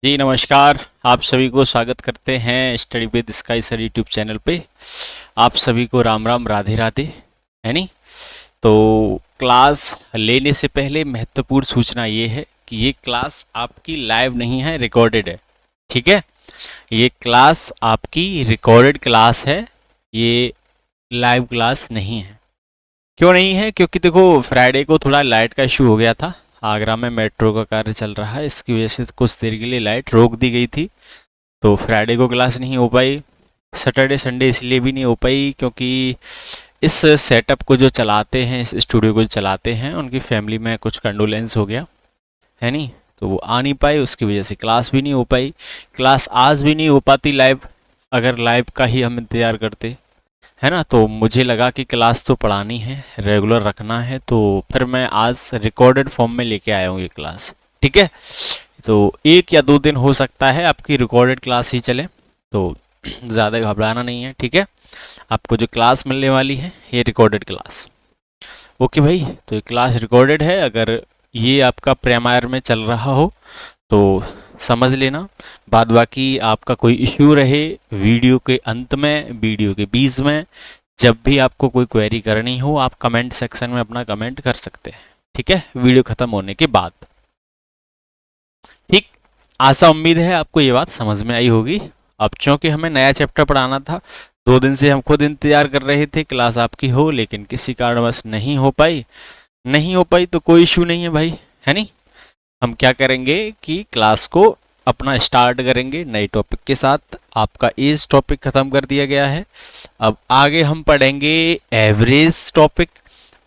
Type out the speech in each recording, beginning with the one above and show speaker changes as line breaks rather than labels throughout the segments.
जी नमस्कार। आप सभी को स्वागत करते हैं study with sky sir YouTube channel पे। आप सभी को राम राम राधे राधे, है नी। तो क्लास लेने से पहले महत्वपूर्ण सूचना ये है कि ये क्लास आपकी लाइव नहीं है, रिकॉर्डेड है। ठीक है, ये क्लास आपकी रिकॉर्डेड क्लास है, ये लाइव क्लास नहीं है। क्यों नहीं है? क्योंकि देखो फ्राइडे को थोड़ा लाइट का इशू हो गया था। आगरा में मेट्रो का कार्य चल रहा है, इसकी वजह से कुछ देर के लिए लाइट रोक दी गई थी, तो फ्राइडे को क्लास नहीं हो पाई। सैटरडे संडे इसलिए भी नहीं हो पाई क्योंकि इस सेटअप को जो चलाते हैं, इस स्टूडियो को जो चलाते हैं, उनकी फैमिली में कुछ कंडोलेंस हो गया है नहीं, तो वो आ नहीं पाए, उसकी वजह से क्लास भी नहीं हो पाई। क्लास आज भी नहीं हो पाती लाइव, अगर लाइव का ही हम इंतज़ार करते, है ना। तो मुझे लगा कि क्लास तो पढ़ानी है, रेगुलर रखना है, तो फिर मैं आज रिकॉर्डेड फॉर्म में लेके आया हूँ ये क्लास। ठीक है, तो 1 या 2 दिन हो सकता है आपकी रिकॉर्डेड क्लास ही चले, तो ज़्यादा घबराना नहीं है। ठीक है, आपको जो क्लास मिलने वाली है ये रिकॉर्डेड क्लास। ओके भाई, तो ये क्लास रिकॉर्डेड है। अगर ये आपका प्रीमायर में चल रहा हो तो समझ लेना, बाद बाकी आपका कोई इश्यू रहे वीडियो के अंत में, वीडियो के बीच में, जब भी आपको कोई क्वेरी करनी हो आप कमेंट सेक्शन में अपना कमेंट कर सकते हैं। ठीक है, वीडियो खत्म होने के बाद। ठीक, आशा उम्मीद है आपको ये बात समझ में आई होगी। अब चूंकि हमें नया चैप्टर पढ़ाना था, 2 दिन से हम खुद इंतजार कर रहे थे क्लास आपकी हो, लेकिन किसी कारणवश नहीं हो पाई। नहीं हो पाई तो कोई इशू नहीं है भाई, है नहीं। हम क्या करेंगे कि क्लास को अपना स्टार्ट करेंगे नए टॉपिक के साथ। आपका एज टॉपिक खत्म कर दिया गया है, अब आगे हम पढ़ेंगे एवरेज टॉपिक।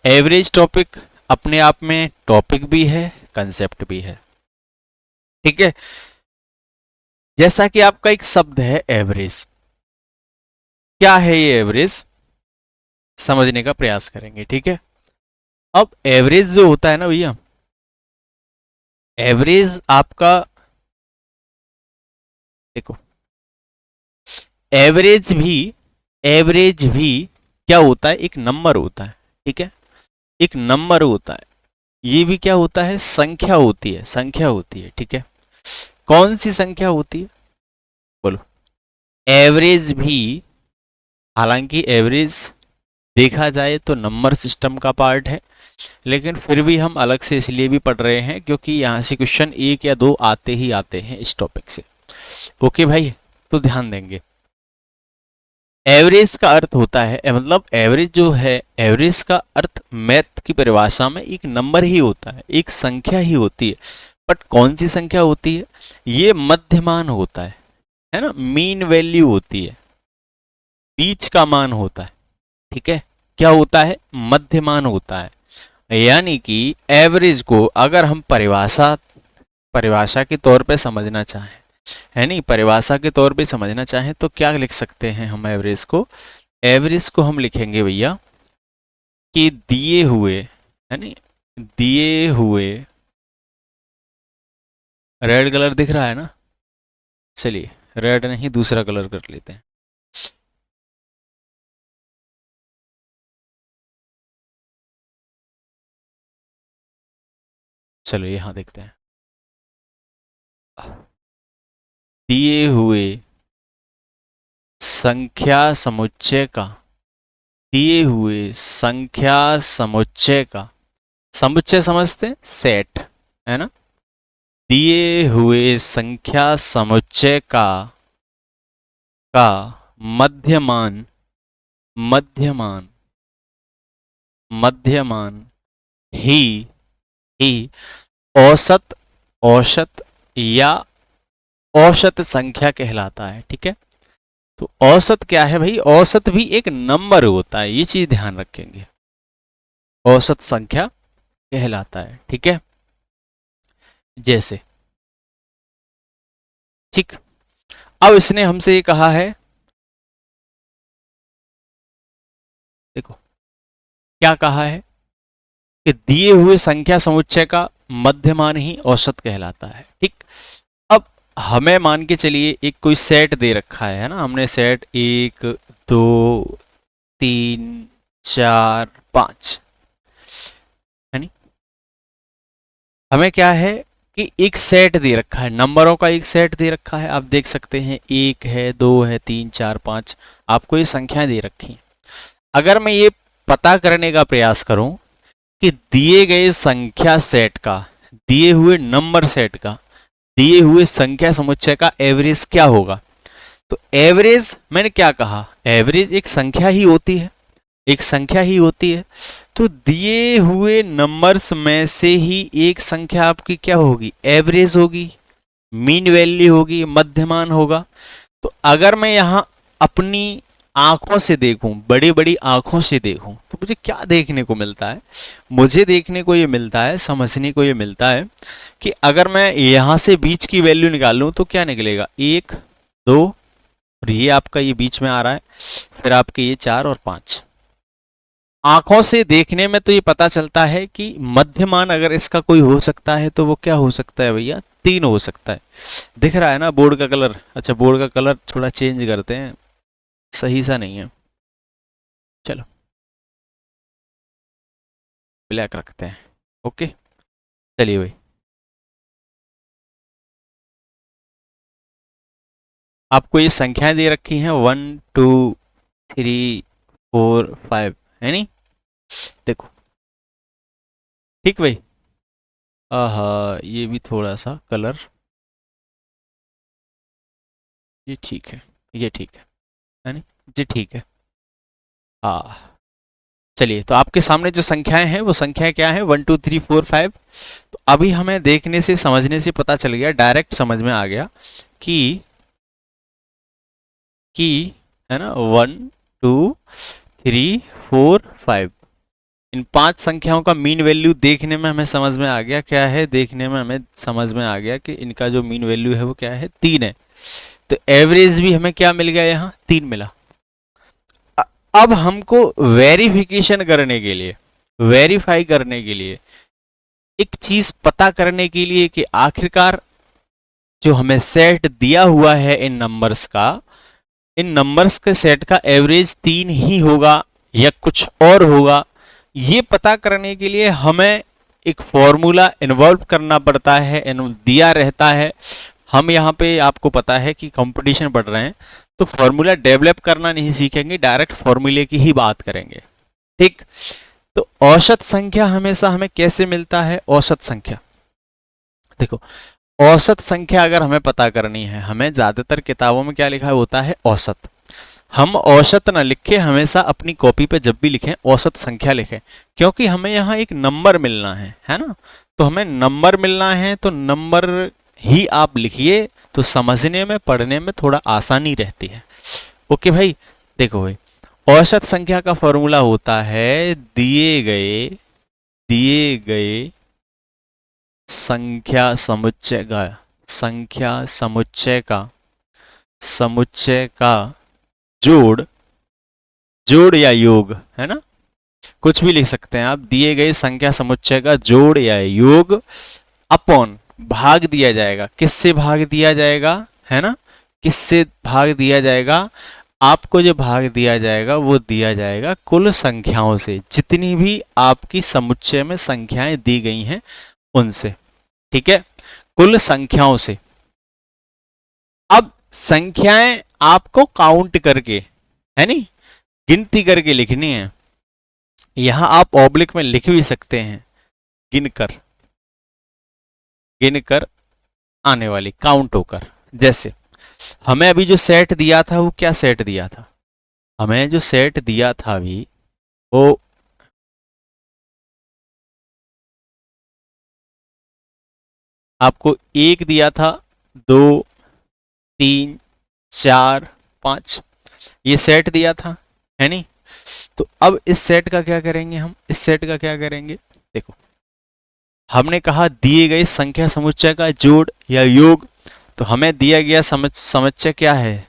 एवरेज टॉपिक अपने आप में टॉपिक भी है, कंसेप्ट भी है। ठीक है, जैसा कि आपका एक शब्द है एवरेज, क्या है ये एवरेज, समझने का प्रयास करेंगे। ठीक है, अब एवरेज जो होता है ना भैया, एवरेज आपका, देखो एवरेज भी, एवरेज भी क्या होता है, एक नंबर होता है। ठीक है, एक नंबर होता है, ये भी क्या होता है, संख्या होती है, संख्या होती है। ठीक है, कौन सी संख्या होती है बोलो। एवरेज भी, हालांकि एवरेज देखा जाए तो नंबर सिस्टम का पार्ट है, लेकिन फिर भी हम अलग से इसलिए भी पढ़ रहे हैं क्योंकि यहाँ से क्वेश्चन 1 या 2 आते ही आते हैं इस टॉपिक से। ओके भाई, तो ध्यान देंगे। एवरेज का अर्थ होता है, मतलब एवरेज जो है, एवरेज का अर्थ मैथ की परिभाषा में एक नंबर ही होता है, एक संख्या ही होती है। बट कौन सी संख्या होती है, ये मध्यमान होता है ना, मीन वैल्यू होती है, बीच का मान होता है। ठीक है, क्या होता है, मध्यमान होता है। यानी कि एवरेज को अगर हम परिभाषा परिभाषा के तौर पे समझना चाहें, है नहीं, परिभाषा के तौर पे समझना चाहें तो क्या लिख सकते हैं हम एवरेज को। एवरेज को हम लिखेंगे भैया कि दिए हुए, है नहीं, दिए हुए, रेड कलर दिख रहा है ना, चलिए रेड नहीं दूसरा कलर कर लेते हैं। चलो यहां देखते हैं, दिए हुए संख्या समुच्चय का, दिए हुए संख्या समुच्चय का, समुच्चय समझते हैं, सेट, है ना, दिए हुए संख्या समुच्चय का मध्यमान, मध्यमान, मध्यमान ही ही औसत, औसत या औसत संख्या कहलाता है। ठीक है, तो औसत क्या है भाई, औसत भी एक नंबर होता है, ये चीज ध्यान रखेंगे, औसत संख्या कहलाता है। ठीक है, जैसे, ठीक, अब इसने हमसे ये कहा है, देखो क्या कहा है कि दिए हुए संख्या समुच्चय का मध्यमान ही औसत कहलाता है। ठीक, अब हमें मान के चलिए एक कोई सेट दे रखा है ना, हमने सेट 1 2 3 4 5, है नहीं, हमें क्या है कि एक सेट दे रखा है, नंबरों का एक सेट दे रखा है। आप देख सकते हैं 1 है, 2 है, 3, 4, 5, आपको ये संख्याएं दे रखी हैं। अगर मैं ये पता करने का प्रयास करूं कि दिए गए संख्या सेट का, दिए हुए नंबर सेट का, दिए हुए संख्या समुच्चय का एवरेज क्या होगा, तो एवरेज मैंने क्या कहा, एवरेज एक संख्या ही होती है, एक संख्या ही होती है। तो दिए हुए नंबर्स में से ही एक संख्या आपकी क्या होगी, एवरेज होगी, मीन वैल्यू होगी, मध्यमान होगा। तो अगर मैं यहां अपनी आंखों से देखूं, बड़ी बड़ी आंखों से देखूं, तो मुझे क्या देखने को मिलता है, मुझे देखने को ये मिलता है, समझने को ये मिलता है कि अगर मैं यहां से बीच की वैल्यू निकालूं तो क्या निकलेगा, 1, 2, और ये आपका ये बीच में आ रहा है, फिर आपके ये 4 और 5। आंखों से देखने में तो ये पता चलता है कि मध्यमान अगर इसका कोई हो सकता है तो वो क्या हो सकता है भैया, 3 हो सकता है। दिख रहा है ना बोर्ड का कलर, अच्छा बोर्ड का कलर थोड़ा चेंज करते हैं, सही सा नहीं है, चलो ब्लैक रखते हैं, ओके। चलिए भाई, आपको ये संख्याएं दे रखी हैं 1, 2, 3, 4, 5, है नहीं, देखो ठीक भाई। ये भी थोड़ा सा कलर, ये ठीक है, ये ठीक है नहीं, जी ठीक है। हाँ चलिए, तो आपके सामने जो संख्याएं हैं वो संख्याएं क्या है, 1, 2, 3, 4, 5। तो अभी हमें देखने से समझने से पता चल गया, डायरेक्ट समझ में आ गया कि है ना 1, 2, 3, 4, 5, इन 5 संख्याओं का मीन वैल्यू देखने में हमें समझ में आ गया, क्या है, देखने में हमें समझ में आ गया कि इनका जो मीन वैल्यू है वो क्या है, 3 है। तो एवरेज भी हमें क्या मिल गया, यहाँ 3 मिला। अब हमको वेरिफिकेशन करने के लिए, वेरीफाई करने के लिए, एक चीज पता करने के लिए कि आखिरकार जो हमें सेट दिया हुआ है इन नंबर्स का, इन नंबर्स के सेट का एवरेज 3 ही होगा या कुछ और होगा, ये पता करने के लिए हमें एक फॉर्मूला इन्वॉल्व करना पड़ता है, दिया रहता है। हम यहाँ पे आपको पता है कि कंपटीशन बढ़ रहे हैं, तो फॉर्मूला डेवलप करना नहीं सीखेंगे, डायरेक्ट फॉर्मूले की ही बात करेंगे, ठीक। तो औसत संख्या हमेशा हमें कैसे मिलता है, औसत संख्या, देखो औसत संख्या अगर हमें पता करनी है, हमें ज्यादातर किताबों में क्या लिखा होता है, औसत। हम औसत ना लिखे, हमेशा अपनी कॉपी पे जब भी लिखें औसत संख्या लिखें, क्योंकि हमें यहाँ एक नंबर मिलना है ना, तो हमें नंबर मिलना है, तो नंबर ही आप लिखिए, तो समझने में पढ़ने में थोड़ा आसानी रहती है। ओके भाई, देखो भाई, औसत संख्या का फॉर्मूला होता है दिए गए संख्या समुच्चय का जोड़ या योग, है ना, कुछ भी लिख सकते हैं आप, दिए गए संख्या समुच्चय का जोड़ या योग अपॉन, भाग दिया जाएगा, किससे भाग दिया जाएगा, है ना, किससे भाग दिया जाएगा, आपको जो भाग दिया जाएगा वो दिया जाएगा कुल संख्याओं से, जितनी भी आपकी समुच्चय में संख्याएं दी गई हैं उनसे, ठीक है, कुल संख्याओं से। अब संख्याएं आपको काउंट करके, है नहीं, गिनती करके लिखनी है। यहां आप ऑब्लिक में लिख भी सकते हैं, गिनकर आने वाली, काउंट होकर। जैसे हमें अभी जो सेट दिया था वो क्या सेट दिया था, हमें जो सेट दिया था अभी वो आपको 1 दिया था, 2, 3, 4, 5, ये सेट दिया था, है नहीं। तो अब इस सेट का क्या करेंगे, हम इस सेट का क्या करेंगे, देखो हमने कहा दिए गए संख्या समुच्चय का जोड़ या योग, तो हमें दिया गया समुच्चय क्या है,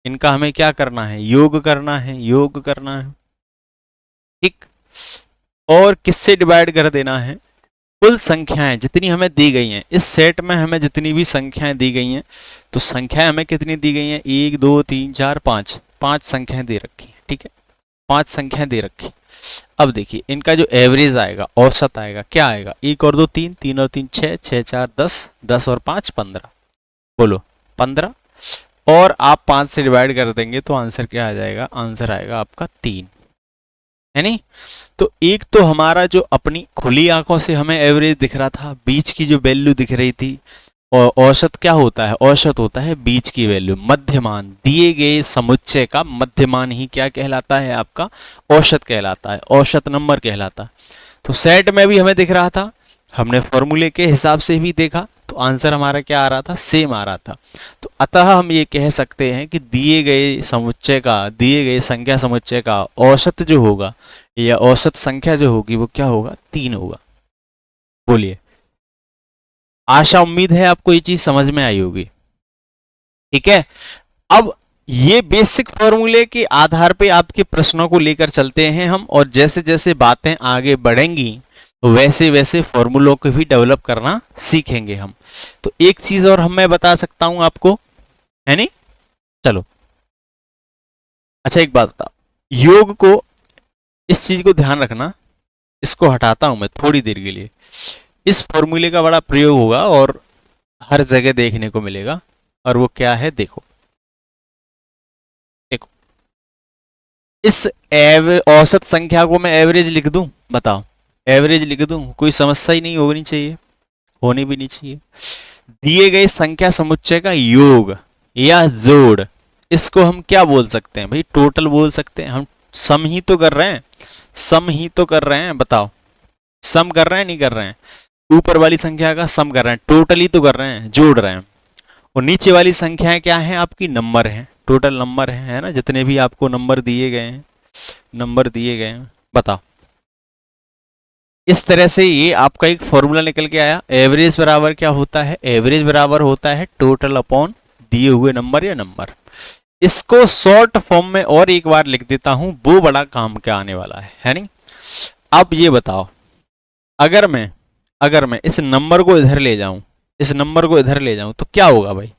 इनका हमें क्या करना है, योग करना है, ठीक। और किससे डिवाइड कर देना है, कुल संख्याएं जितनी हमें दी गई हैं, इस सेट में हमें जितनी भी संख्याएं दी गई हैं, तो संख्याएं हमें कितनी दी गई हैं, 1, 2, 3, 4, 5, 5 संख्याएं दे रखी हैं, ठीक है, 5 संख्याएं दे रखी। अब देखिए इनका जो एवरेज आएगा, औसत आएगा, क्या आएगा, 1 और 2 3, 3 और 3 6, 6 4 10, 10 और 5 15, बोलो 15, और आप 5 से डिवाइड कर देंगे तो आंसर क्या आ जाएगा, आंसर आएगा आपका 3, है नहीं। तो एक तो हमारा जो अपनी खुली आंखों से हमें एवरेज दिख रहा था, बीच की जो वैल्यू दिख रही थी, और औसत क्या होता है, औसत होता है बीच की वैल्यू, मध्यमान, दिए गए समुच्चय का मध्यमान ही क्या कहलाता है, आपका औसत कहलाता है, औसत नंबर कहलाता है। तो सेट में भी हमें दिख रहा था, हमने फॉर्मूले के हिसाब से भी देखा, तो आंसर हमारा क्या आ रहा था, सेम आ रहा था। तो अतः हम ये कह सकते हैं कि दिए गए समुच्चय का, दिए गए संख्या समुच्चय का औसत जो होगा या औसत संख्या जो होगी वो क्या होगा, 3 होगा। बोलिए, आशा उम्मीद है आपको ये चीज समझ में आई होगी। ठीक है, अब ये बेसिक फॉर्मूले के आधार पे आपके प्रश्नों को लेकर चलते हैं हम, और जैसे जैसे बातें आगे बढ़ेंगी वैसे वैसे फॉर्मूलों को भी डेवलप करना सीखेंगे हम। तो एक चीज और मैं बता सकता हूं आपको, है नहीं, चलो अच्छा एक बात बताओ, योग को, इस चीज को ध्यान रखना, इसको हटाता हूं मैं थोड़ी देर के लिए, इस फॉर्मूले का बड़ा प्रयोग होगा और हर जगह देखने को मिलेगा, और वो क्या है, देखो देखो, इस औसत संख्या को मैं एवरेज लिख दूं, बताओ एवरेज लिख दूं, कोई समस्या ही नहीं होनी चाहिए, होनी भी नहीं चाहिए। दिए गए संख्या समुच्चय का योग या जोड़, इसको हम क्या बोल सकते हैं भाई, टोटल बोल सकते हैं। हम सम ही तो कर रहे हैं, सम ही तो कर रहे हैं, बताओ सम कर रहे हैं नहीं कर रहे हैं, ऊपर वाली संख्या का सम कर रहे हैं, टोटल ही तो कर रहे हैं, जोड़ रहे हैं। और नीचे वाली संख्याएं क्या हैं, आपकी नंबर हैं, टोटल नंबर है ना, जितने भी आपको नंबर दिए गए हैं, नंबर दिए गए हैं, बताओ। इस तरह से ये आपका एक फॉर्मूला निकल के आया। एवरेज बराबर क्या होता है, एवरेज बराबर होता है टोटल अपॉन दिए हुए नंबर या नंबर। इसको शॉर्ट फॉर्म में और एक बार लिख देता हूं, वो बड़ा काम क्या आने वाला है नहीं। अब ये बताओ, अगर मैं इस नंबर को इधर ले जाऊं, इस नंबर को इधर ले जाऊं तो क्या होगा भाई,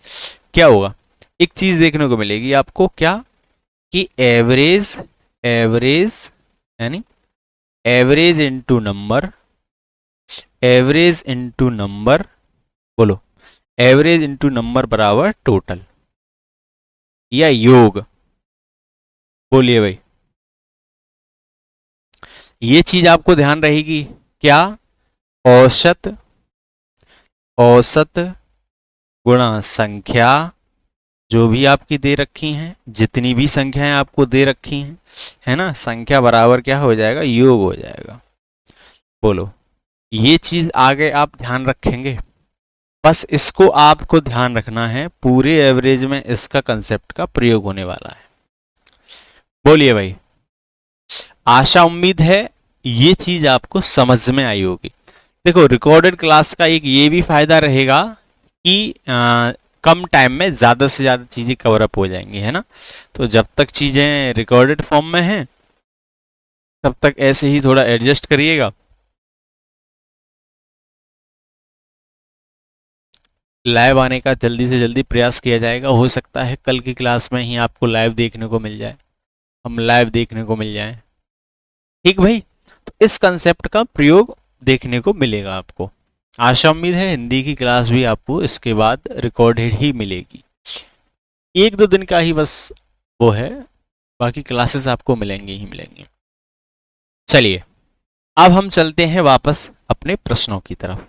क्या होगा, एक चीज देखने को मिलेगी आपको, क्या कि एवरेज, एवरेज यानी average into number, average into number, बोलो एवरेज इंटू नंबर बराबर टोटल या योग, बोलिए भाई। ये चीज आपको ध्यान रहेगी, क्या, औसत, औसत गुणा संख्या जो भी आपकी दे रखी हैं, जितनी भी संख्याएं आपको दे रखी हैं, है ना, संख्या बराबर क्या हो जाएगा, योग हो जाएगा। बोलो, ये चीज आगे आप ध्यान रखेंगे, बस इसको आपको ध्यान रखना है, पूरे एवरेज में इसका कंसेप्ट का प्रयोग होने वाला है। बोलिए भाई, आशा उम्मीद है ये चीज आपको समझ में आई होगी। देखो, रिकॉर्डेड क्लास का एक ये भी फायदा रहेगा कि कम टाइम में ज़्यादा से ज़्यादा चीज़ें कवर अप हो जाएंगी, है ना। तो जब तक चीज़ें रिकॉर्डेड फॉर्म में हैं तब तक ऐसे ही थोड़ा एडजस्ट करिएगा। लाइव आने का जल्दी से जल्दी प्रयास किया जाएगा, हो सकता है कल की क्लास में ही आपको लाइव देखने को मिल जाए, हम लाइव देखने को मिल जाए, ठीक भाई। तो इस कंसेप्ट का प्रयोग देखने को मिलेगा आपको। आशा उम्मीद है हिंदी की क्लास भी आपको इसके बाद रिकॉर्डेड ही मिलेगी, 1-2 दिन का ही बस वो है, बाकी क्लासेस आपको मिलेंगी ही मिलेंगी। चलिए अब हम चलते हैं वापस अपने प्रश्नों की तरफ।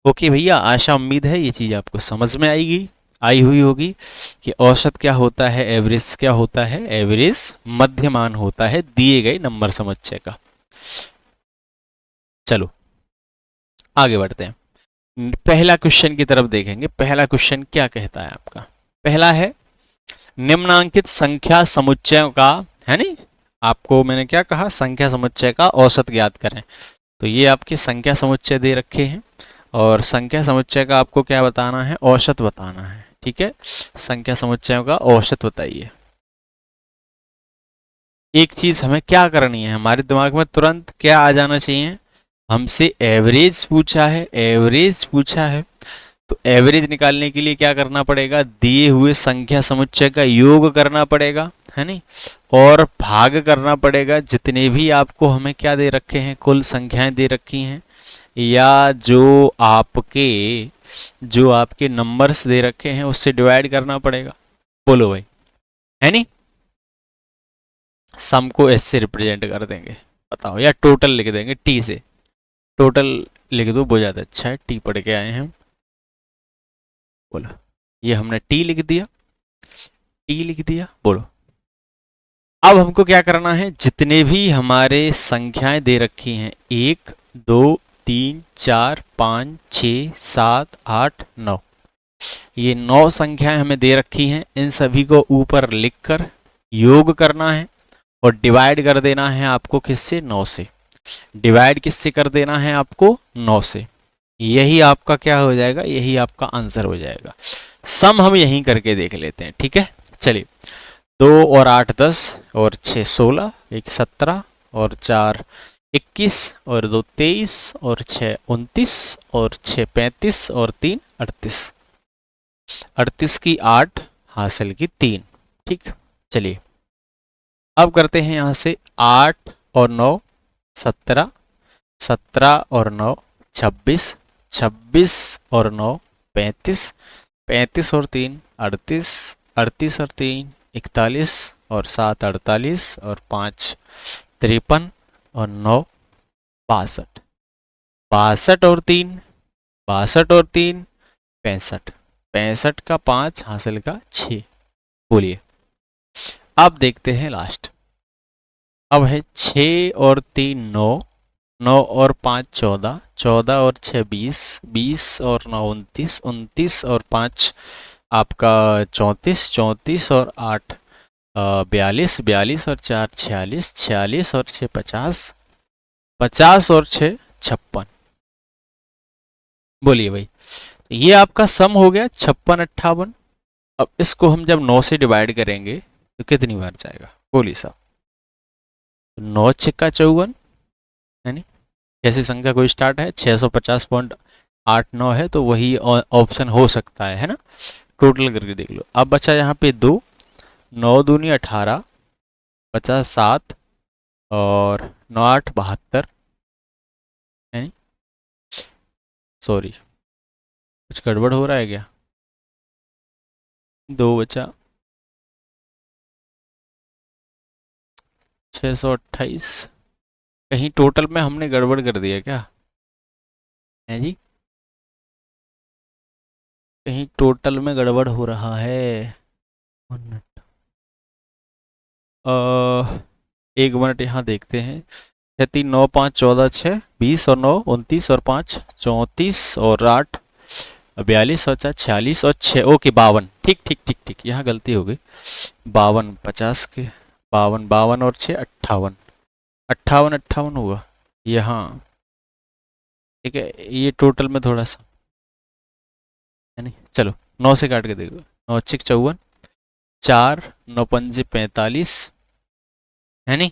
ओके भैया, आशा उम्मीद है ये चीज़ आपको समझ में आई हुई होगी कि औसत क्या होता है, एवरेज क्या होता है, एवरेज मध्यमान होता है दिए गए नंबर समुच्चय का। चलो आगे बढ़ते हैं, पहला क्वेश्चन की तरफ देखेंगे। पहला क्वेश्चन क्या कहता है आपका, पहला है निम्नांकित संख्या समुच्चयों का, है नहीं, आपको मैंने क्या कहा, संख्या समुच्चय का औसत ज्ञात करें। तो ये आपके संख्या समुच्चय दे रखे हैं और संख्या समुच्चय का आपको क्या बताना है, औसत बताना है। ठीक है, संख्या समुच्चयों का औसत बताइए। एक चीज हमें क्या करनी है, हमारे दिमाग में तुरंत क्या आ जाना चाहिए, हमसे एवरेज पूछा है, एवरेज पूछा है, तो एवरेज निकालने के लिए क्या करना पड़ेगा, दिए हुए संख्या समुच्चय का योग करना पड़ेगा, है नहीं, और भाग करना पड़ेगा जितने भी आपको हमें क्या दे रखे हैं, कुल संख्याएं दे रखी हैं, या जो आपके नंबर्स दे रखे हैं उससे डिवाइड करना पड़ेगा। बोलो भाई, है नहीं। सम को एस से रिप्रेजेंट कर देंगे, बताओ, या टोटल लिख देंगे टी से, टोटल लिख दो, वो ज़्यादा अच्छा है, टी पढ़ के आए हैं हम। बोलो, ये हमने टी लिख दिया, टी लिख दिया। बोलो, अब हमको क्या करना है, जितने भी हमारे संख्याएं दे रखी हैं, 1 2 3 4 5 6 7 8 9, ये 9 संख्याएं हमें दे रखी हैं। इन सभी को ऊपर लिखकर योग करना है और डिवाइड कर देना है आपको किससे, 9 से। डिवाइड किससे कर देना है आपको, 9 से। यही आपका क्या हो जाएगा, यही आपका आंसर हो जाएगा। सम हम यहीं करके देख लेते हैं, ठीक है। चलिए, 2 और 8 10 और 6 16, 1 17 और 4 21 और 2 23 और 6 29 और 6 35 और 3 38, 38 की 8 हासिल की 3, ठीक। चलिए, अब करते हैं यहां से 8 और 9 17, 17 और 9 26, 26 और 9 35, 35 और 3 38, 38 और 3 41 और 7 48 और 5 53 और 9 62, 62 और 3 62 और 3 65, 65 का 5 हासिल का 6। बोलिए, अब देखते हैं लास्ट। अब है 6 और 3 9, 9 और 5 14, 14 और 6 20, 20 और 9 29, 29 और 5 आपका 34, 34 और 8 42, 42 और 4 46, 46 और 6 50, 50 और 6 56। बोलिए भाई, ये आपका सम हो गया 56 58। अब इसको हम जब 9 से डिवाइड करेंगे तो कितनी बार जाएगा, बोलिए साहब। 9 छक्का 54, है नहीं, कैसी संख्या को स्टार्ट है, 650.89 है, तो वही ऑप्शन हो सकता है ना। टोटल करके देख लो। अब बचा यहाँ पे 2, 9 दूनी 18, 50 7 और 9 8 72, है नहीं, सॉरी कुछ गड़बड़ हो रहा है क्या, 2 बचा, 628। कहीं टोटल में हमने गड़बड़ कर दिया क्या, है जी, कहीं टोटल में गड़बड़ हो रहा है। 1 मिनट, 1 मिनट यहाँ देखते हैं। 6 3 9 5 14 6 20 और 9 29 और 5 34 और 8 42 और 4 46 और 6, ओके 52, ठीक ठीक ठीक ठीक, यहाँ गलती हो गई। 52 50 के 52, 52 और 6 58, 58 58 होगा यहाँ, ठीक है। ये टोटल में थोड़ा सा, है नहीं, चलो 9 से काट के देखो। 9 6 54, 4 9 5 45, है नहीं,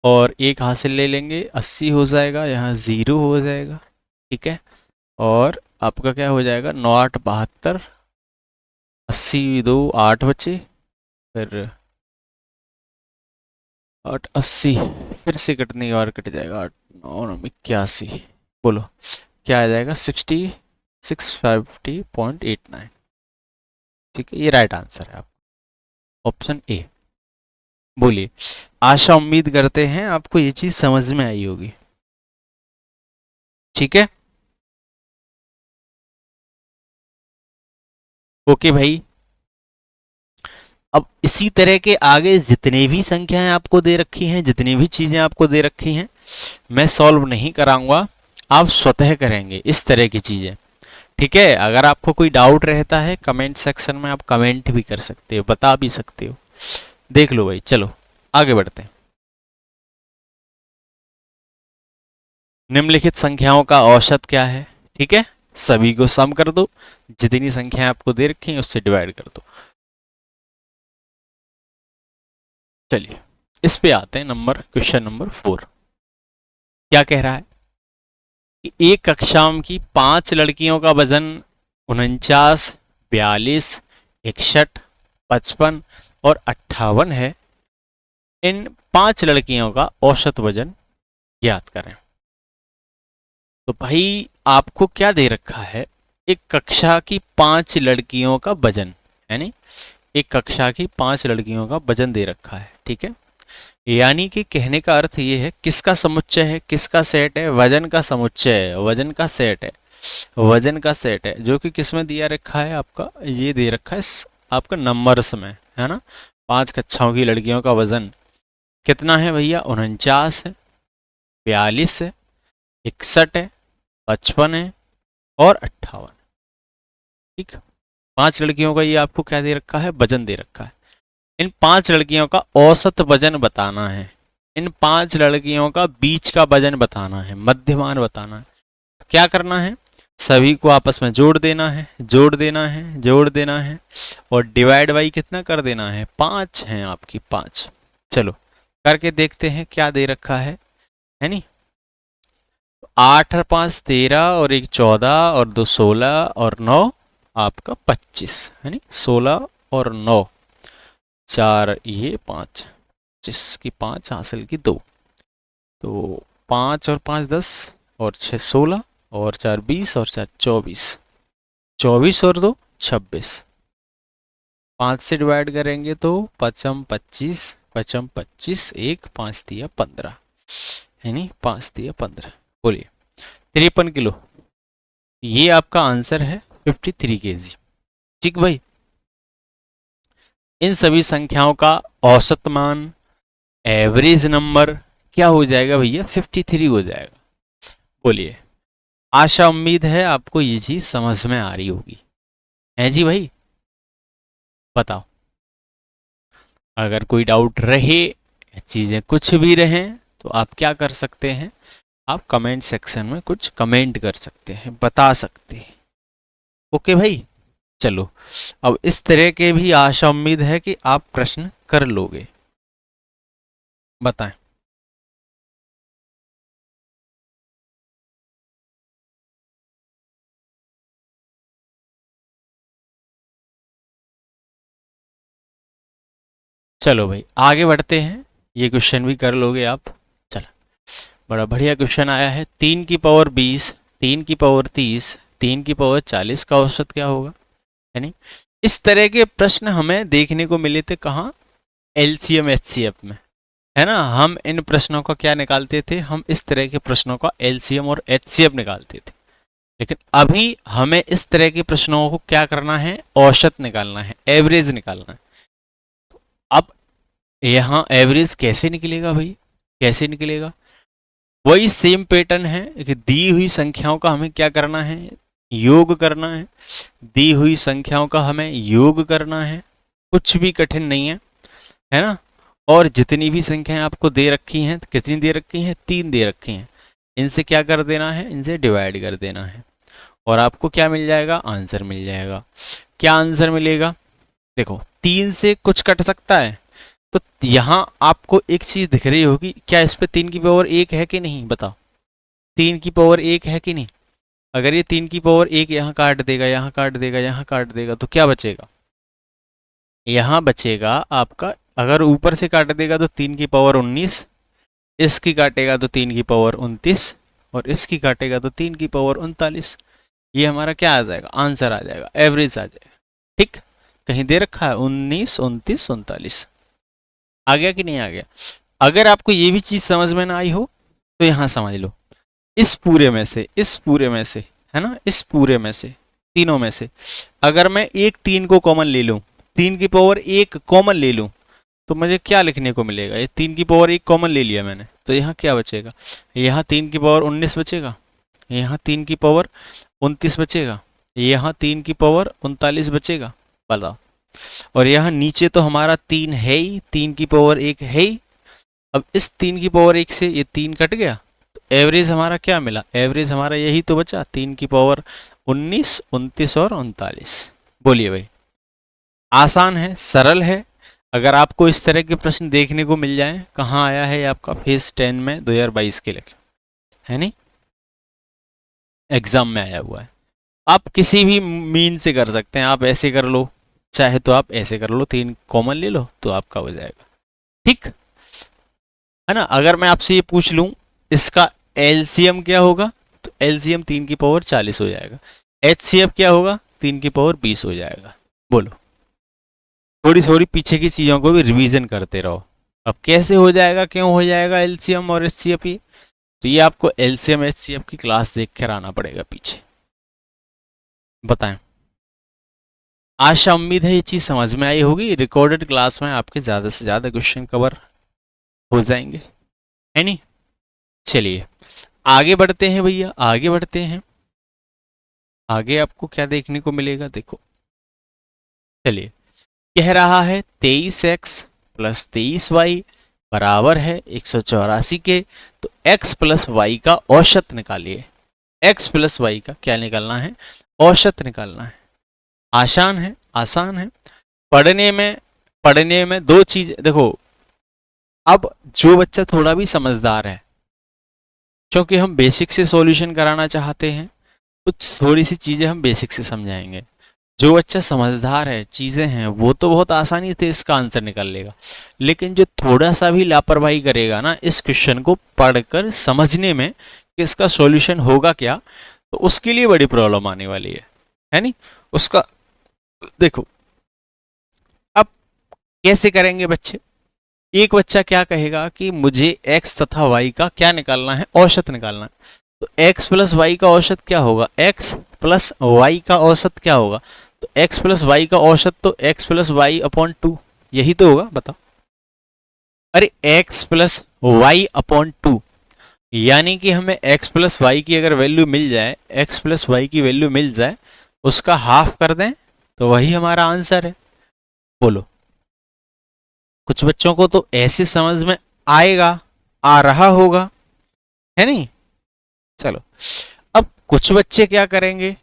और एक हासिल ले लेंगे, 80 हो जाएगा, यहाँ 0 हो जाएगा, ठीक है। और आपका क्या हो जाएगा, 9 8 72, 80 2 8 बचे, फिर 8 80, फिर से कटने के बाद कट जाएगा, 8 9 9 81। बोलो क्या आ जाएगा, 650.89, ठीक है। ये राइट आंसर है आपका, ऑप्शन ए। बोलिए, आशा उम्मीद करते हैं आपको ये चीज समझ में आई होगी, ठीक है। ओके भाई, अब इसी तरह के आगे जितने भी संख्याएं आपको दे रखी हैं, जितनी भी चीजें आपको दे रखी हैं, मैं सॉल्व नहीं कराऊंगा, आप स्वतः करेंगे इस तरह की चीजें, ठीक है। अगर आपको कोई डाउट रहता है कमेंट सेक्शन में आप कमेंट भी कर सकते हो, बता भी सकते हो। देख लो भाई, चलो आगे बढ़ते हैं। निम्नलिखित संख्याओं का औसत क्या है, ठीक है। सभी को सम कर दो, जितनी संख्याएं आपको दे रखी हैं उससे डिवाइड कर दो। चलिए इस पे आते हैं, क्वेश्चन नंबर 4 क्या कह रहा है कि एक कक्षा की 5 लड़कियों का वजन 49 42 61 55 और 58 है, इन 5 लड़कियों का औसत वजन ज्ञात करें। तो भाई आपको क्या दे रखा है, एक कक्षा की 5 लड़कियों का वजन, यानी एक कक्षा की 5 लड़कियों का वजन दे रखा है, ठीक है। यानी कि कहने का अर्थ ये है, किसका समुच्चय है, किसका सेट है, वजन का समुच्चय है, वजन का सेट है, वजन का सेट है, जो कि किस में दिया रखा है, आपका ये दे रखा है आपका नंबर्स में, है ना। 5 कक्षाओं की लड़कियों का वजन कितना है भैया, 49 है, 42 है, 61 है, 55 है और 58। ठीक, 5 लड़कियों का ये आपको क्या दे रखा है, वजन दे रखा है। इन 5 लड़कियों का औसत वजन बताना है, इन 5 लड़कियों का बीच का वजन बताना है, मध्यमान बताना है। तो क्या करना है, सभी को आपस में जोड़ देना है, जोड़ देना है, जोड़ देना है और डिवाइड बाई कितना कर देना है, 5 हैं आपकी 5। चलो करके देखते हैं क्या दे रखा है नहीं। 8 और 5 13 और 1 14 और 2 16 और 9 आपका 25 है नी, 16 और 9 4 ये 5, जिसकी 5 हासिल की 2, तो 5 और 5 10 और 6 16 और 4 20 और 4 24, 24 और 2 26। 5 से डिवाइड करेंगे तो 5 25, 5 25, 1 5 दिया 15 है नी, 5 दिया 15। बोलिए 53 किलो, ये आपका आंसर है 53 kg। ठीक भाई, इन सभी संख्याओं का औसत मान, एवरेज नंबर क्या हो जाएगा भैया, 53 हो जाएगा। बोलिए, आशा उम्मीद है आपको ये चीज समझ में आ रही होगी, है जी भाई। बताओ, अगर कोई डाउट रहे, चीजें कुछ भी रहें, तो आप क्या कर सकते हैं, आप कमेंट सेक्शन में कुछ कमेंट कर सकते हैं, बता सकते हैं। ओके भाई, चलो अब इस तरह के भी आशा उम्मीद है कि आप प्रश्न कर लोगे। बताएं। चलो भाई आगे बढ़ते हैं, ये क्वेश्चन भी कर लोगे आप। चलो, बड़ा बढ़िया क्वेश्चन आया है। 3 की पावर 20, 3 की पावर 30, 3 की पावर 40 का औसत क्या होगा, यानी इस तरह के प्रश्न हमें देखने को मिले थे कहाँ, एलसीएम एचसीएफ में, है ना। हम इन प्रश्नों का क्या निकालते थे, हम इस तरह के प्रश्नों का एलसीएम और एचसीएफ निकालते थे। लेकिन अभी हमें इस तरह के प्रश्नों को क्या करना है, औसत निकालना है, एवरेज निकालना है। अब यहाँ एवरेज कैसे निकलेगा भाई, कैसे निकलेगा, वही सेम पैटर्न है कि दी हुई संख्याओं का हमें क्या करना है, योग करना है। दी हुई संख्याओं का हमें योग करना है, कुछ भी कठिन नहीं है ना। और जितनी भी संख्याएं आपको दे रखी हैं, कितनी दे रखी हैं, 3 दे रखी हैं, इनसे क्या कर देना है, इनसे डिवाइड कर देना है और आपको क्या मिल जाएगा, आंसर मिल जाएगा। क्या आंसर मिलेगा, देखो 3 से कुछ कट सकता है, तो यहाँ आपको एक चीज दिख रही होगी, क्या इस पे 3 की पावर 1 है कि नहीं, बताओ 3 की पावर 1 है कि नहीं। अगर ये 3 की पावर 1 यहाँ काट देगा, यहाँ काट देगा, यहाँ काट देगा, तो क्या बचेगा, यहाँ बचेगा आपका, अगर ऊपर से काट देगा तो 3 की पावर 19, इसकी काटेगा तो 3 की पावर 29 और इसकी काटेगा तो 3 की पावर 39। ये हमारा क्या आ जाएगा, आंसर आ जाएगा, एवरेज आ जाएगा। ठीक, कहीं दे रखा है 19 29 39, आ गया कि नहीं आ गया। अगर आपको ये भी चीज समझ में ना आई हो तो यहां समझ लो, इस पूरे में से, इस पूरे में से, है ना, इस पूरे में से, तीनों में से अगर मैं एक 3 को कॉमन ले लूं, 3 की पावर 1 कॉमन ले लूं, तो मुझे क्या लिखने को मिलेगा, ये 3 की पावर 1 कॉमन ले लिया मैंने, तो यहाँ क्या बचेगा, यहाँ 3 की पावर 19 बचेगा, यहाँ 3 की पावर 29 बचेगा, यहाँ 3 की पावर 39 बचेगा, बताओ। और यहाँ नीचे तो हमारा 3 है ही, 3 की पावर 1 है ही। अब इस 3 की पावर 1 से ये 3 कट गया, तो एवरेज हमारा क्या मिला, एवरेज हमारा यही तो बचा, 3 की पावर 19 29 और 39। बोलिए भाई, आसान है, सरल है। अगर आपको इस तरह के प्रश्न देखने को मिल जाए, कहाँ आया है आपका फेज 10 में 2022 के लिए, है नहीं, एग्जाम में आया हुआ है। आप किसी भी मीन से कर सकते हैं, आप ऐसे कर लो, चाहे तो आप ऐसे कर लो, 3 कॉमन ले लो तो आपका हो जाएगा। ठीक, है ना। अगर मैं आपसे ये पूछ लूं इसका एलसीएम क्या होगा, तो एलसीएम 3 की पावर 40 हो जाएगा। एचसीएफ क्या होगा, 3 की पावर 20 हो जाएगा। बोलो, थोड़ी थोड़ी पीछे की चीजों को भी रिवीजन करते रहो। अब कैसे हो जाएगा, क्यों हो जाएगा एलसीएम और एचसीएफ, ये तो ये आपको एलसीएम एचसीएफ की क्लास देख कर आना पड़ेगा पीछे। बताएं। आशा उम्मीद है ये चीज समझ में आई होगी। रिकॉर्डेड क्लास में आपके ज्यादा से ज्यादा क्वेश्चन कवर हो जाएंगे, है नहीं। चलिए आगे बढ़ते हैं भैया, आगे बढ़ते हैं। आगे आपको क्या देखने को मिलेगा, देखो। चलिए, कह रहा है 23x प्लस 23y बराबर है 184 के। तो x प्लस वाई का औसत निकालिए। x प्लस वाई का क्या निकालना है, औसत निकालना है। आसान है, आसान है। पढ़ने में दो चीज देखो। अब जो बच्चा थोड़ा भी समझदार है, क्योंकि हम बेसिक से सॉल्यूशन कराना चाहते हैं, कुछ थोड़ी सी चीजें हम बेसिक से समझाएंगे। जो बच्चा समझदार है, चीजें हैं, वो तो बहुत आसानी से इसका आंसर निकाल लेगा। लेकिन जो थोड़ा सा भी लापरवाही करेगा ना इस क्वेश्चन को पढ़कर समझने में कि इसका सॉल्यूशन होगा क्या, तो उसके लिए बड़ी प्रॉब्लम आने वाली है नहीं। उसका देखो, अब कैसे करेंगे बच्चे। एक बच्चा क्या कहेगा कि मुझे x तथा y का क्या निकालना है, औसत निकालना है। तो x प्लस वाई का औसत क्या होगा, x प्लस वाई का औसत क्या होगा, तो x प्लस वाई का औसत तो x प्लस वाई अपॉन 2, यही तो होगा। बताओ, अरे x प्लस वाई अपॉन 2, यानी कि हमें x प्लस वाई की अगर वैल्यू मिल जाए, x प्लस वाई की वैल्यू मिल जाए, उसका हाफ कर दें तो वही हमारा आंसर है। बोलो, कुछ बच्चों को तो ऐसे समझ में आएगा, आ रहा होगा, है नहीं। चलो, अब कुछ बच्चे क्या करेंगे,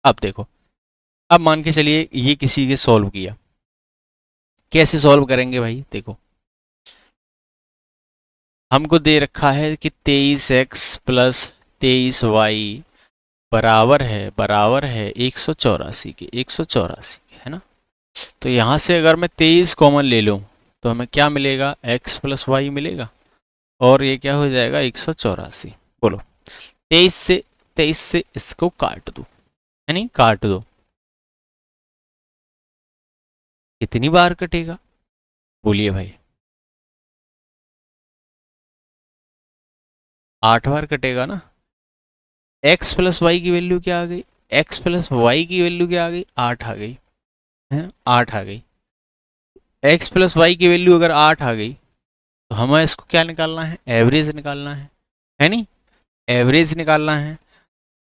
अब देखो। अब मान के चलिए ये किसी के सॉल्व किया, कैसे सॉल्व करेंगे भाई। देखो, हमको दे रखा है कि 23x प्लस 23y बराबर है 184 के, 184 के, है ना। तो यहां से अगर मैं 23 कॉमन ले लूं तो हमें क्या मिलेगा, x प्लस वाई मिलेगा, और ये क्या हो जाएगा 184। बोलो, 23 से इसको काट दो, है नहीं, काट दो। कितनी बार कटेगा, बोलिए भाई। 8 बार कटेगा ना। x प्लस वाई की वैल्यू क्या आ गई, x प्लस वाई की वैल्यू क्या आ गई, 8 आ गई है, 8 आ गई। x प्लस वाई की वैल्यू अगर 8 आ गई तो हमें इसको क्या निकालना है, एवरेज निकालना है नहीं। एवरेज निकालना है।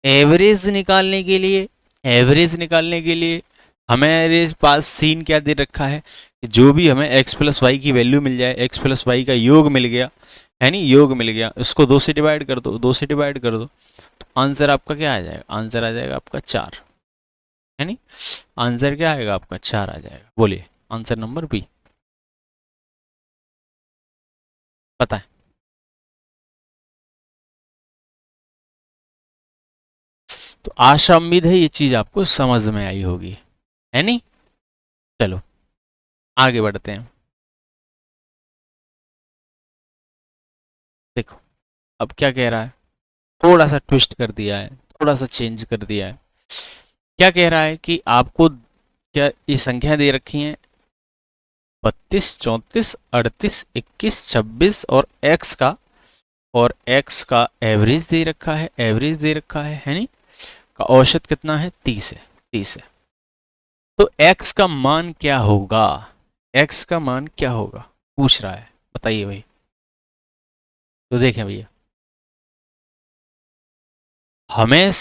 एवरेज निकालने के लिए, एवरेज निकालने के लिए हमारे पास सीन क्या दे रखा है कि जो भी हमें x प्लस वाई की वैल्यू मिल जाए, x प्लस वाई का योग मिल गया, है नहीं, योग मिल गया, इसको 2 से डिवाइड कर दो, 2 से डिवाइड कर दो, तो आंसर आपका क्या आ जाएगा, आंसर आ जाएगा आपका 4, है नहीं। आंसर क्या आएगा आपका, 4 आ जाएगा। बोलिए, आंसर नंबर बी। पता है। तो आशा उम्मीद है ये चीज आपको समझ में आई होगी, है नहीं। चलो आगे बढ़ते हैं। देखो, अब क्या कह रहा है, थोड़ा सा ट्विस्ट कर दिया है, थोड़ा सा चेंज कर दिया है। क्या कह रहा है कि आपको क्या ये संख्या दे रखी है, 32, 34, 38, 21, 26 और x का एवरेज दे रखा है, एवरेज दे रखा है नहीं। का औसत कितना है, 30 है, 30 है। तो x का मान क्या होगा, x का मान क्या होगा पूछ रहा है, बताइए भाई। तो देखें भैया, हमें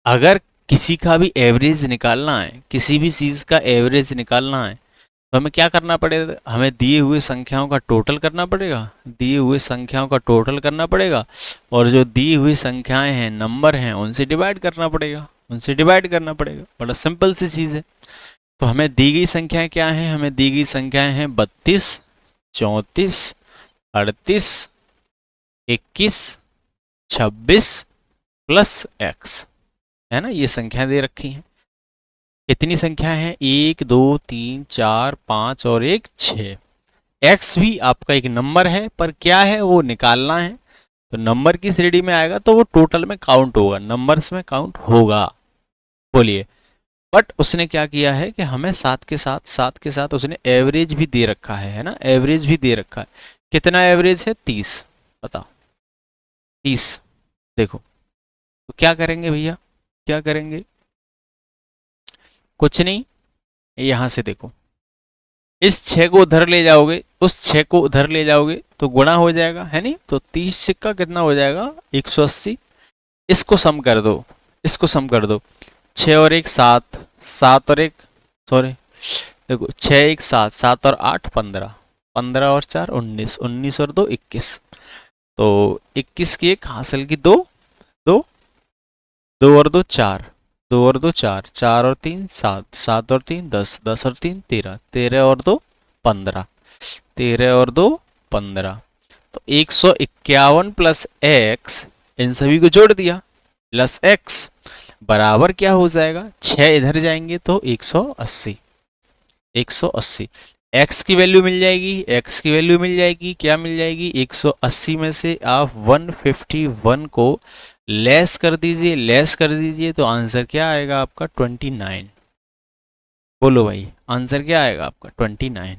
अगर किसी का भी एवरेज निकालना है, किसी भी चीज का एवरेज निकालना है, तो हमें क्या करना पड़ेगा, हमें दिए हुए संख्याओं का टोटल करना पड़ेगा, दिए हुए संख्याओं का टोटल करना पड़ेगा, और जो दी हुई संख्याएं हैं, नंबर हैं, उनसे डिवाइड करना पड़ेगा, उनसे डिवाइड करना पड़ेगा। बड़ा सिंपल सी चीज़ है। तो हमें दी गई संख्याएं क्या हैं, हमें दी गई संख्याएं हैं 32, 34, 38, 21, 26 प्लस x, है ना। ये संख्याएं दे रखी हैं। कितनी संख्या है, 1, 2, 3, 4, 5 और 1, 6। एक्स भी आपका एक नंबर है, पर क्या है वो निकालना है। तो नंबर की श्रेणी में आएगा तो वो टोटल में काउंट होगा, नंबर्स में काउंट होगा। बोलिए। बट उसने क्या किया है कि हमें साथ के साथ उसने एवरेज भी दे रखा है ना, एवरेज भी दे रखा है। कितना एवरेज है? 30। बताओ, 30। देखो, तो क्या करेंगे भैया, क्या करेंगे? कुछ नहीं, यहां से देखो, इस 6 को उधर ले जाओगे, उस 6 को उधर ले जाओगे तो गुणा हो जाएगा, है नहीं? तो 30 सिक्का कितना हो जाएगा? 180। इसको सम कर दो, इसको सम कर दो। 6 और 1 7, 7 और 1, सॉरी, देखो 6 1 7, 7 और 8 15, 15 और 4 19, 19 और 2 21। तो 21 की 1 हासिल की 2, 2, 2 और 2 4, 2 और 2 4, 4 और 3 7, 7 और 3 10, 10 और 3 13, 13 और 2 15, 13 और 2 15। तो 151 प्लस एक्स, इन सभी को जोड़ दिया, प्लस एक्स बराबर क्या हो जाएगा? 6 इधर जाएंगे तो 180, 180। एक्स की वैल्यू मिल जाएगी, एक्स की वैल्यू मिल जाएगी, क्या मिल जाएगी? 180 में से आप 151 को लेस कर दीजिए, लेस कर दीजिए, तो आंसर क्या आएगा आपका? 29। बोलो भाई, आंसर क्या आएगा आपका? 29।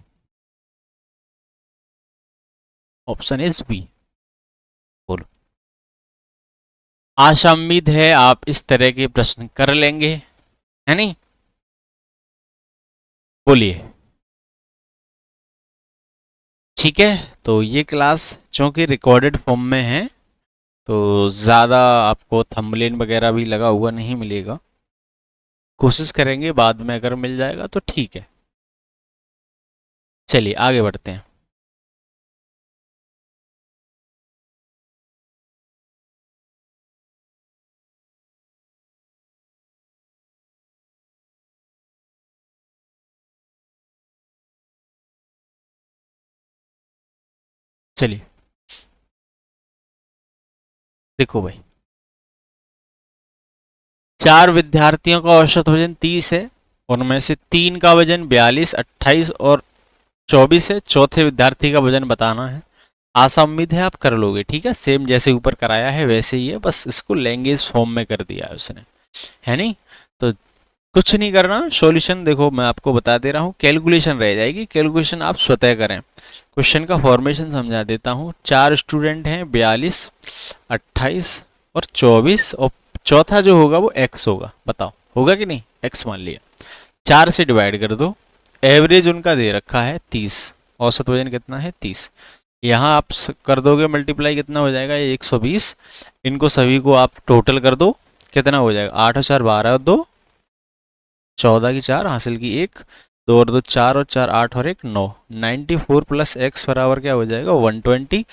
Option is B. बोलो। आशा उम्मीद है आप इस तरह के प्रश्न कर लेंगे, है नहीं? बोलिए। ठीक है, तो ये क्लास चूंकि रिकॉर्डेड फॉर्म में है तो ज़्यादा आपको थंबनेल वगैरह भी लगा हुआ नहीं मिलेगा। कोशिश करेंगे बाद में अगर मिल जाएगा तो ठीक है। चलिए आगे बढ़ते हैं। चलिए देखो भाई, 4 विद्यार्थियों का औसत वजन 30 है, उनमें से 3 का वजन 42, 28 और 24 है। चौथे विद्यार्थी का वजन बताना है। आशा उम्मीद है आप कर लोगे, ठीक है? सेम जैसे ऊपर कराया है वैसे ही है, बस इसको लैंग्वेज फॉर्म में कर दिया है उसने, है नहीं? तो कुछ नहीं करना, सॉल्यूशन देखो मैं आपको बता दे रहा हूँ, कैलकुलेशन रह जाएगी, कैलकुलेशन आप स्वतः करें। क्वेश्चन का फॉर्मेशन समझा देता हूँ। 4 स्टूडेंट हैं, 42, 28 और 24, और चौथा जो होगा वो एक्स होगा। बताओ होगा कि नहीं? एक्स मान लिया, 4 से डिवाइड कर दो। एवरेज उनका दे रखा है 30, औसत वजन कितना है? 30। यहाँ आप कर दोगे मल्टीप्लाई, कितना हो जाएगा? ये 120। इनको सभी को आप टोटल कर दो, कितना हो जाएगा? 8 और 4 12 और 2 14 की 4 हासिल की 1, 2 और 2 4 और 4 8 और 1 9। 94 प्लस एक्स बराबर क्या हो जाएगा? 120।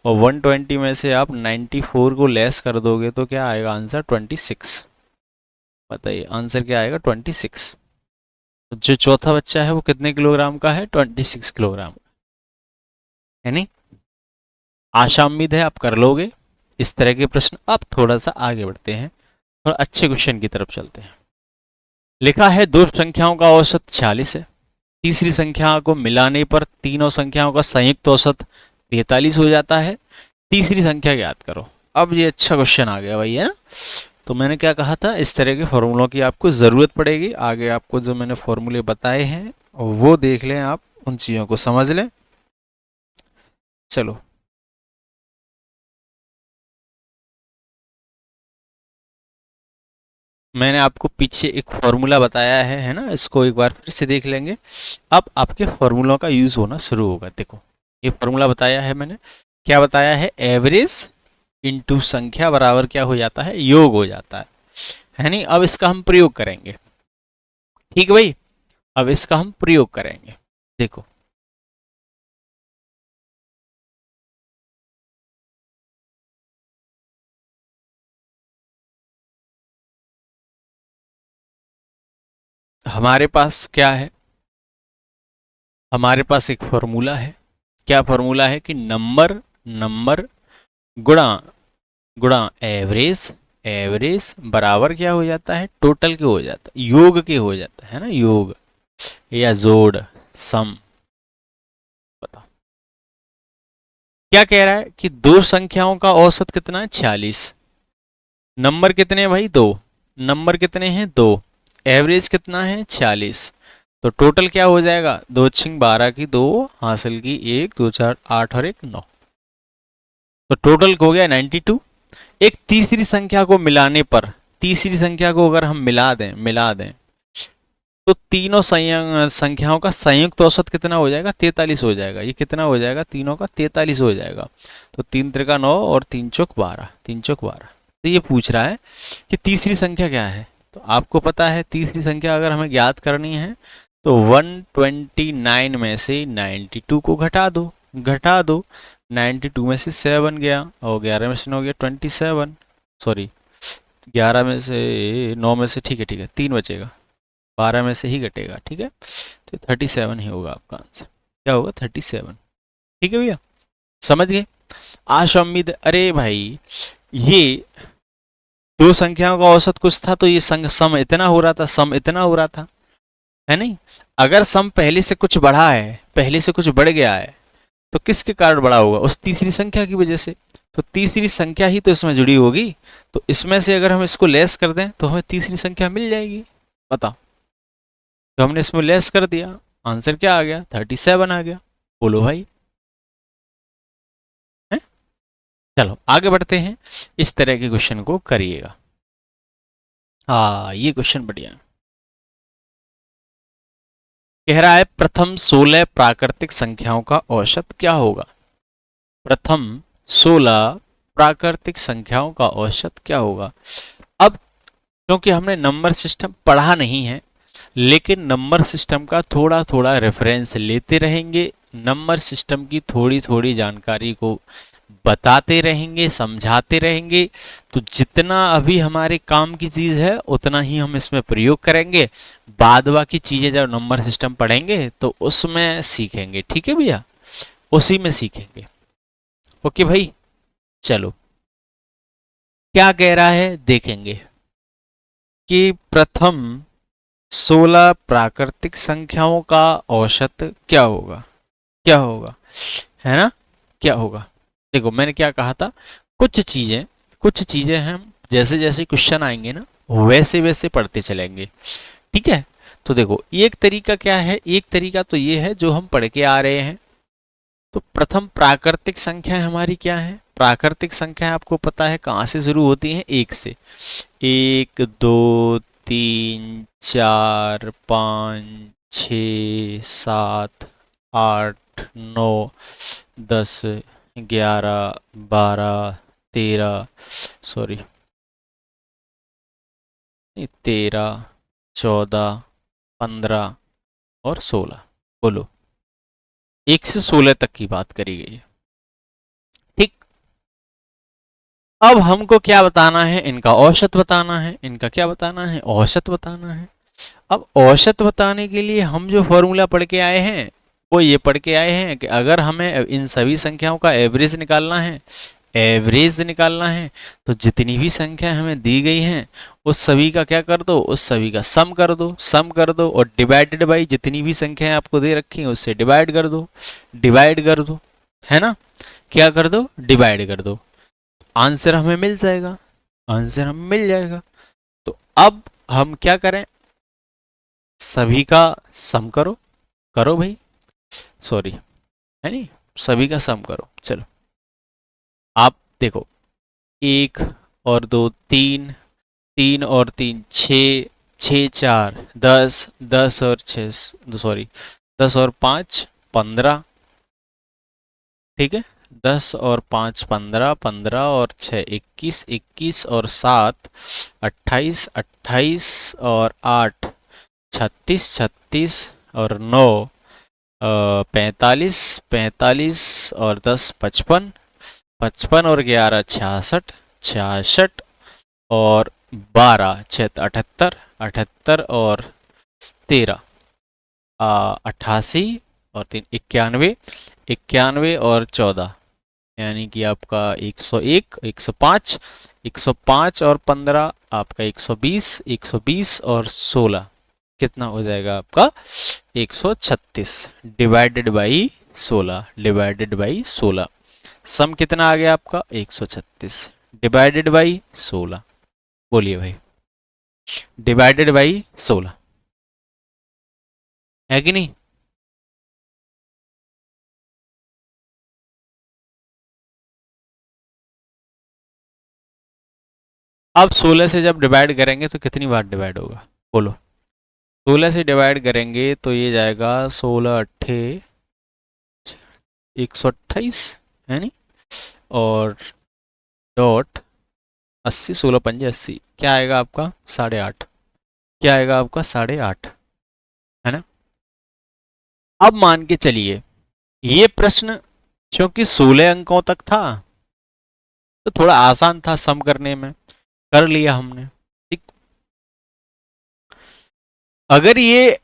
और 120 में से आप 94 को लेस कर दोगे तो क्या आएगा आंसर? 26। बताइए आंसर क्या आएगा? 26। जो चौथा बच्चा है वो कितने किलोग्राम का है? 26 किलोग्राम, है नहीं? आशा उम्मीद है आप कर लोगे इस तरह के प्रश्न। आप थोड़ा सा आगे बढ़ते हैं और अच्छे क्वेश्चन की तरफ चलते हैं। लिखा है दो संख्याओं का औसत 46 है, तीसरी संख्या को मिलाने पर तीनों संख्याओं का संयुक्त औसत 43 हो जाता है, तीसरी संख्या ज्ञात करो। अब ये अच्छा क्वेश्चन आ गया भाई, है ना? तो मैंने क्या कहा था, इस तरह के फॉर्मूलों की आपको ज़रूरत पड़ेगी। आगे आपको जो मैंने फॉर्मूले बताए हैं वो देख लें, आप उन चीज़ों को समझ लें। चलो मैंने आपको पीछे एक फॉर्मूला बताया है ना? इसको एक बार फिर से देख लेंगे। अब आपके फॉर्मूलों का यूज़ होना शुरू होगा। देखो ये फॉर्मूला बताया है मैंने, क्या बताया है? एवरेज इंटू संख्या बराबर क्या हो जाता है? योग हो जाता है नहीं? अब इसका हम प्रयोग करेंगे, ठीक है भाई? अब इसका हम प्रयोग करेंगे। देखो हमारे पास क्या है? हमारे पास एक फॉर्मूला है। क्या फॉर्मूला है? कि नंबर, नंबर गुणा गुणा एवरेज, एवरेज बराबर क्या हो जाता है? टोटल के हो जाता है, योग के हो जाता है ना? योग या जोड़, सम। बताओ क्या कह रहा है कि दो संख्याओं का औसत कितना है 46। नंबर कितने हैं भाई? दो। नंबर कितने हैं? दो। एवरेज कितना है? 46। तो टोटल क्या हो जाएगा? 2 छिंग 12 की 2, हासिल की 1, 2 4 8 और 1 9। तो टोटल हो गया 92। एक तीसरी संख्या को मिलाने पर, तीसरी संख्या को अगर हम मिला दें तो तीनों संख्याओं का संयुक्त औसत कितना हो जाएगा? 43 हो जाएगा। ये कितना हो जाएगा? तीनों का 43 हो जाएगा। तो 3 त्रिका 9 और 3 चौक 12, 3 चौक 12। तो ये पूछ रहा है कि तीसरी संख्या क्या है। तो आपको पता है तीसरी संख्या अगर हमें ज्ञात करनी है तो 129 में से 92 को घटा दो, 92 में से 7 गया और 11 में से 9 गया 27, सॉरी 11 में से 9 में से, ठीक है 3 बचेगा, 12 में से ही घटेगा, ठीक है। तो 37 ही होगा आपका आंसर। क्या होगा? 37। ठीक है भैया, समझ गए? आशा उम्मीद। अरे भाई ये दो संख्याओं का औसत कुछ था तो ये सम इतना हो रहा था, सम इतना हो रहा था, है नहीं? अगर सम पहले से कुछ बढ़ा है, पहले से कुछ बढ़ गया है तो किसके कारण बढ़ा होगा? उस तीसरी संख्या की वजह से। तो तीसरी संख्या ही तो इसमें जुड़ी होगी। तो इसमें से अगर हम इसको लेस कर दें तो हमें तीसरी संख्या मिल जाएगी। बताओ, तो हमने इसमें लेस कर दिया, आंसर क्या आ गया? 37 आ गया। बोलो भाई, है? चलो आगे बढ़ते हैं, इस तरह के क्वेश्चन को करिएगा। हाँ, ये क्वेश्चन बढ़िया है। कह रहा है प्रथम 16 प्राकृतिक संख्याओं का औसत क्या होगा? प्रथम 16 प्राकृतिक संख्याओं का औसत क्या होगा? अब क्योंकि हमने नंबर सिस्टम पढ़ा नहीं है, लेकिन नंबर सिस्टम का थोड़ा थोड़ा रेफरेंस लेते रहेंगे, नंबर सिस्टम की थोड़ी थोड़ी जानकारी को बताते रहेंगे, समझाते रहेंगे। तो जितना अभी हमारे काम की चीज है उतना ही हम इसमें प्रयोग करेंगे। बाद बाकी चीजें जब नंबर सिस्टम पढ़ेंगे तो उसमें सीखेंगे। ठीक है भैया, उसी में सीखेंगे। ओके भाई, चलो क्या कह रहा है देखेंगे कि प्रथम 16 प्राकृतिक संख्याओं का औसत क्या होगा? क्या होगा, है ना? क्या होगा? देखो मैंने क्या कहा था, कुछ चीजें हम जैसे जैसे क्वेश्चन आएंगे ना वैसे वैसे पढ़ते चलेंगे। ठीक है, तो देखो एक तरीका क्या है, एक तरीका तो ये है जो हम पढ़ के आ रहे हैं। तो प्रथम प्राकृतिक संख्या हमारी क्या है? प्राकृतिक संख्या आपको पता है कहाँ से शुरू होती है? एक से। 1 2 3 4 5 6 7 8 9 10 11 12 13, सॉरी 13 14 15 और 16। बोलो, 1 से 16 तक की बात करी गई है। ठीक, अब हमको क्या बताना है? इनका औसत बताना है। इनका क्या बताना है? औसत बताना है। अब औसत बताने के लिए हम जो फॉर्मूला पढ़ के आए हैं वो ये पढ़ के आए हैं कि अगर हमें इन सभी संख्याओं का एवरेज निकालना है, एवरेज निकालना है, तो जितनी भी संख्या हमें दी गई हैं उस सभी का क्या कर दो? उस सभी का सम कर दो, सम कर दो और डिवाइडेड बाई जितनी भी संख्याएं आपको दे रखी हैं उससे डिवाइड कर दो, डिवाइड कर दो, है ना? क्या कर दो? डिवाइड कर दो। आंसर हमें मिल जाएगा, आंसर हमें मिल जाएगा। तो अब हम क्या करें? सभी का सम करो, करो भाई, सॉरी है नहीं, सभी का सम करो। चलो आप देखो, 1 और 2 3, 3 और 3 6, 6 4 10, 10 और 6 सॉरी 10 और 5 15, ठीक है, 10 और 5 15, 15 और 6 21, 21 और 7 28, 28 और 8 36, 36 और 9 45, 45 और 10 55, 55 और 11 66, 66 और 12 6 78, 78 और 13 88 और 3 91, 91 और 14 यानी कि आपका 101, 105, 105 और 15 आपका 120, 120 और 16 कितना हो जाएगा आपका? 136 डिवाइडेड बाई 16, डिवाइडेड बाई 16। सम कितना आ गया आपका 136 डिवाइडेड बाई 16। बोलिए भाई, डिवाइडेड बाई 16 है कि नहीं? अब 16 से जब डिवाइड करेंगे तो कितनी बार डिवाइड होगा बोलो? 16 से डिवाइड करेंगे तो ये जाएगा 16 अट्ठे 128 है नहीं, और डॉट 80 16 पंजे 80, क्या आएगा आपका 8.5। क्या आएगा आपका 8.5, है ना? अब मान के चलिए ये प्रश्न क्योंकि 16 अंकों तक था तो थोड़ा आसान था सम करने में, कर लिया हमने। ठीक, अगर ये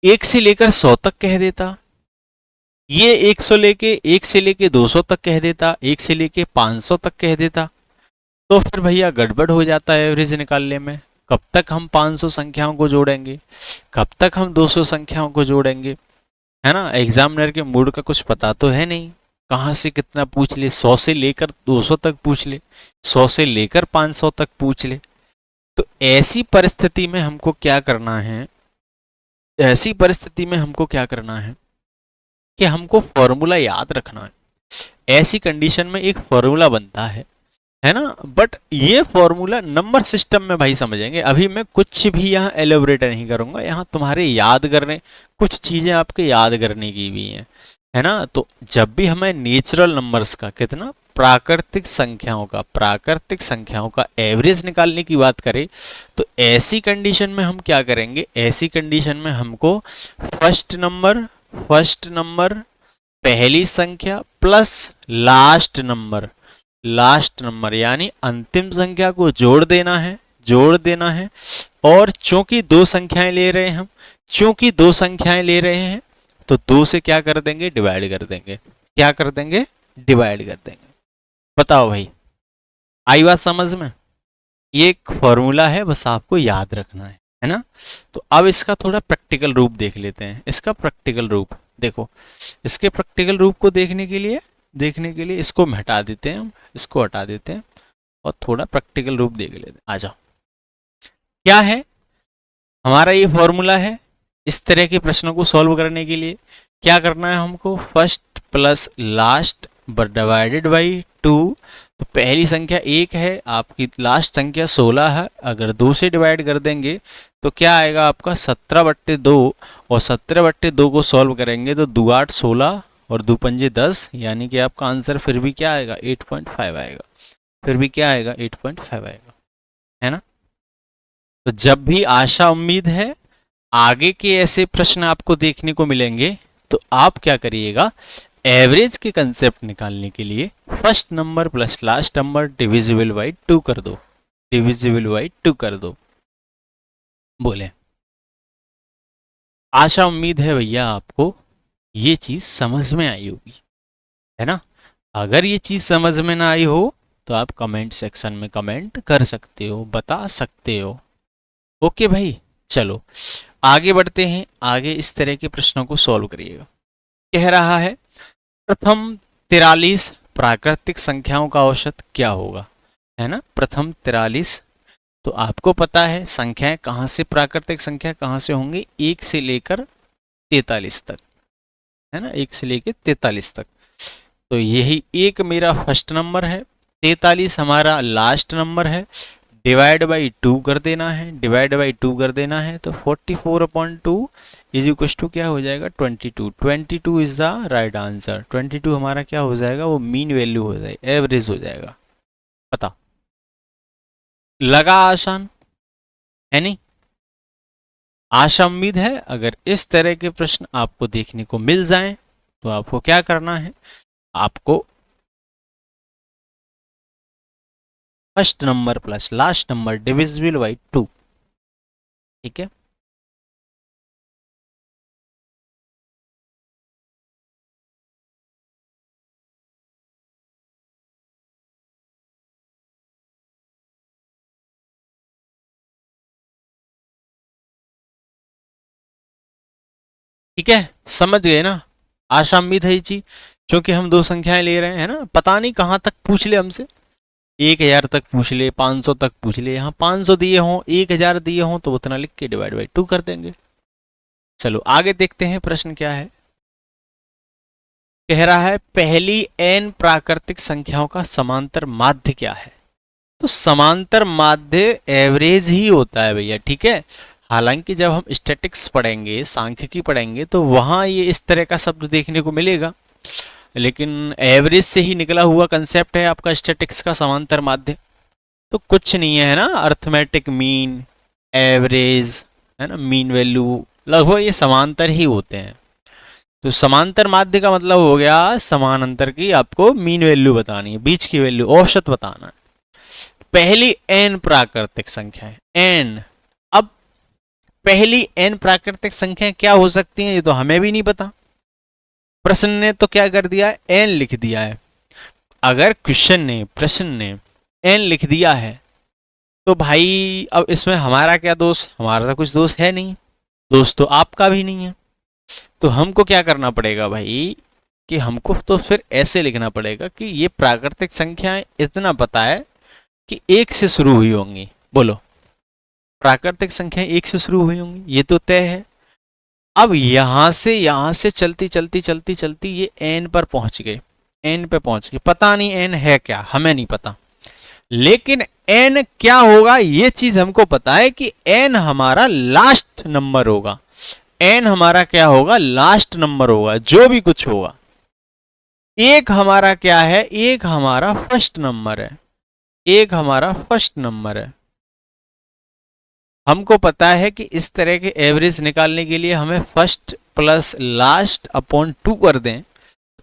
1 से लेकर 100 तक कह देता, ये 1 से लेके 200 तक कह देता, 1 से लेके 500 तक कह देता, तो फिर भैया गड़बड़ हो जाता है एवरेज निकालने में। कब तक हम 500 संख्याओं को जोड़ेंगे, कब तक हम 200 संख्याओं को जोड़ेंगे, है ना? एग्जामिनर के मूड का कुछ पता तो है नहीं, कहाँ से कितना पूछ ले, 100 से लेकर 200 तक पूछ ले, 100 से लेकर 500 तक पूछ ले। तो ऐसी परिस्थिति में हमको क्या करना है, ऐसी परिस्थिति में हमको क्या करना है कि हमको फॉर्मूला याद रखना है। ऐसी कंडीशन में एक फॉर्मूला बनता है ना? बट ये फॉर्मूला नंबर सिस्टम में भाई समझेंगे, अभी मैं कुछ भी यहाँ एलोबरेट नहीं करूंगा, यहाँ तुम्हारे याद करने, कुछ चीजें आपके याद करने की भी हैं, है ना? तो जब भी हमें नेचुरल नंबर्स का, कितना, प्राकृतिक संख्याओं का एवरेज निकालने की बात करें, तो ऐसी कंडीशन में हम क्या करेंगे, ऐसी कंडीशन में हमको फर्स्ट नंबर पहली संख्या प्लस लास्ट नंबर यानी अंतिम संख्या को जोड़ देना है। और चूंकि दो संख्याएं ले रहे हैं हम, चूंकि दो संख्याएं ले रहे हैं तो दो से क्या कर देंगे, डिवाइड कर देंगे। क्या कर देंगे, डिवाइड कर देंगे। बताओ भाई, आई बात समझ में? ये एक फॉर्मूला है, बस आपको याद रखना है ना? तो अब इसका थोड़ा प्रैक्टिकल रूप देख लेते हैं। इसका प्रैक्टिकल रूप देखो, इसके प्रैक्टिकल रूप को देखने के लिए इसको हम हटा देते हैं, इसको हटा देते हैं और थोड़ा प्रैक्टिकल रूप देख लेते हैं। आ जाओ, क्या है हमारा ये फॉर्मूला है। इस तरह के प्रश्नों को सॉल्व करने के लिए क्या करना है हमको, first plus last divided by 2। तो पहली संख्या 1 है, आपकी लास्ट संख्या 16 है, अगर 2 से डिवाइड कर देंगे तो क्या आएगा आपका 17/2, और 17/2 को सॉल्व करेंगे तो 2 8 16 और 2 पंजे 10, यानी कि आपका आंसर फिर भी क्या आएगा, 8.5 आएगा। फिर भी क्या आएगा, 8.5 आएगा, है ना? तो जब भी आशा उम्मीद है आगे के ऐसे प्रश्न आपको देखने को मिलेंगे तो आप क्या करिएगा, एवरेज के कंसेप्ट निकालने के लिए first number plus last number divisible by 2 कर दो, डिविजिबल बाई 2 कर दो। बोले, आशा उम्मीद है भैया आपको ये चीज समझ में आई होगी, है ना? अगर ये चीज समझ में ना आई हो तो आप कमेंट सेक्शन में कमेंट कर सकते हो, बता सकते हो। ओके भाई, चलो आगे बढ़ते हैं। आगे इस तरह के प्रश्नों को सॉल्व करिएगा। कह रहा है प्रथम 43 प्राकृतिक संख्याओं का औसत क्या होगा, है ना? प्रथम 43, तो आपको पता है संख्याएं कहां से, प्राकृतिक संख्या कहां से होंगी, 1 से लेकर 43 तक, है ना? 1 से लेकर 43 तक। तो यही एक मेरा फर्स्ट नंबर है, 43 हमारा लास्ट नंबर है, डिवाइड बाई 2 कर देना है, डिवाइड बाई 2 कर देना है, तो 44/2 इज इक्वल टू क्या हो जाएगा, 22। 22 इज द राइट आंसर। 22 हमारा क्या हो जाएगा, वो मीन वैल्यू हो जाएगा, एवरेज हो जाएगा। पता लगा आसान, है नहीं? आशा उम्मीद है अगर इस तरह के प्रश्न आपको देखने को मिल जाएं तो आपको क्या करना है, आपको first number plus last number divisible by 2, ठीक है? ठीक है, समझ गए ना? आशा उम्मीद है ये चीज क्योंकि हम दो संख्याएं ले रहे हैं ना, पता नहीं कहाँ तक पूछ ले हमसे, 1000 तक पूछ ले, 500 तक पूछ ले, यहाँ 500 दिए हों, 1000 दिए हों, तो उतना लिख के डिवाइड बाई 2 कर देंगे। चलो आगे देखते हैं प्रश्न क्या है। कह रहा है पहली n प्राकृतिक संख्याओं का समांतर माध्य क्या है। तो समांतर माध्य एवरेज ही होता है भैया, ठीक है। हालांकि जब हम स्टैटिक्स पढ़ेंगे, सांख्यिकी पढ़ेंगे, तो वहां ये इस तरह का शब्द देखने को मिलेगा, लेकिन एवरेज से ही निकला हुआ कंसेप्ट है आपका स्टैटिक्स का समांतर माध्य। तो कुछ नहीं है ना, अर्थमेटिक मीन, एवरेज, है ना, मीन वैल्यू, लगभग ये समांतर ही होते हैं। तो समांतर माध्य का मतलब हो गया समानांतर की आपको मीन वैल्यू बतानी है, बीच की वैल्यू, औसत बताना है। पहली n प्राकृतिक संख्या है, n। अब पहली n प्राकृतिक संख्या क्या हो सकती है, ये तो हमें भी नहीं पता। प्रश्न ने तो क्या कर दिया है, n लिख दिया है। अगर क्वेश्चन ने, प्रश्न ने n लिख दिया है, तो भाई अब इसमें हमारा क्या दोष, हमारा तो कुछ दोष है नहीं, दोष तो आपका भी नहीं है। तो हमको क्या करना पड़ेगा भाई, कि हमको तो फिर ऐसे लिखना पड़ेगा कि ये प्राकृतिक संख्याएं इतना पता है कि 1 से शुरू हुई होंगी। बोलो, प्राकृतिक संख्याएं 1 से शुरू हुई होंगी, ये तो तय है। अब यहां से चलती चलती चलती चलती ये n पर पहुंच गए, n पे पहुंच गए। पता नहीं n है क्या, हमें नहीं पता, लेकिन n क्या होगा ये चीज हमको पता है कि n हमारा लास्ट नंबर होगा। n हमारा क्या होगा, लास्ट नंबर होगा, जो भी कुछ होगा। एक हमारा क्या है, एक हमारा फर्स्ट नंबर है, एक हमारा फर्स्ट नंबर है। हमको पता है कि इस तरह के एवरेज निकालने के लिए हमें फर्स्ट प्लस लास्ट अपॉन 2 कर दें,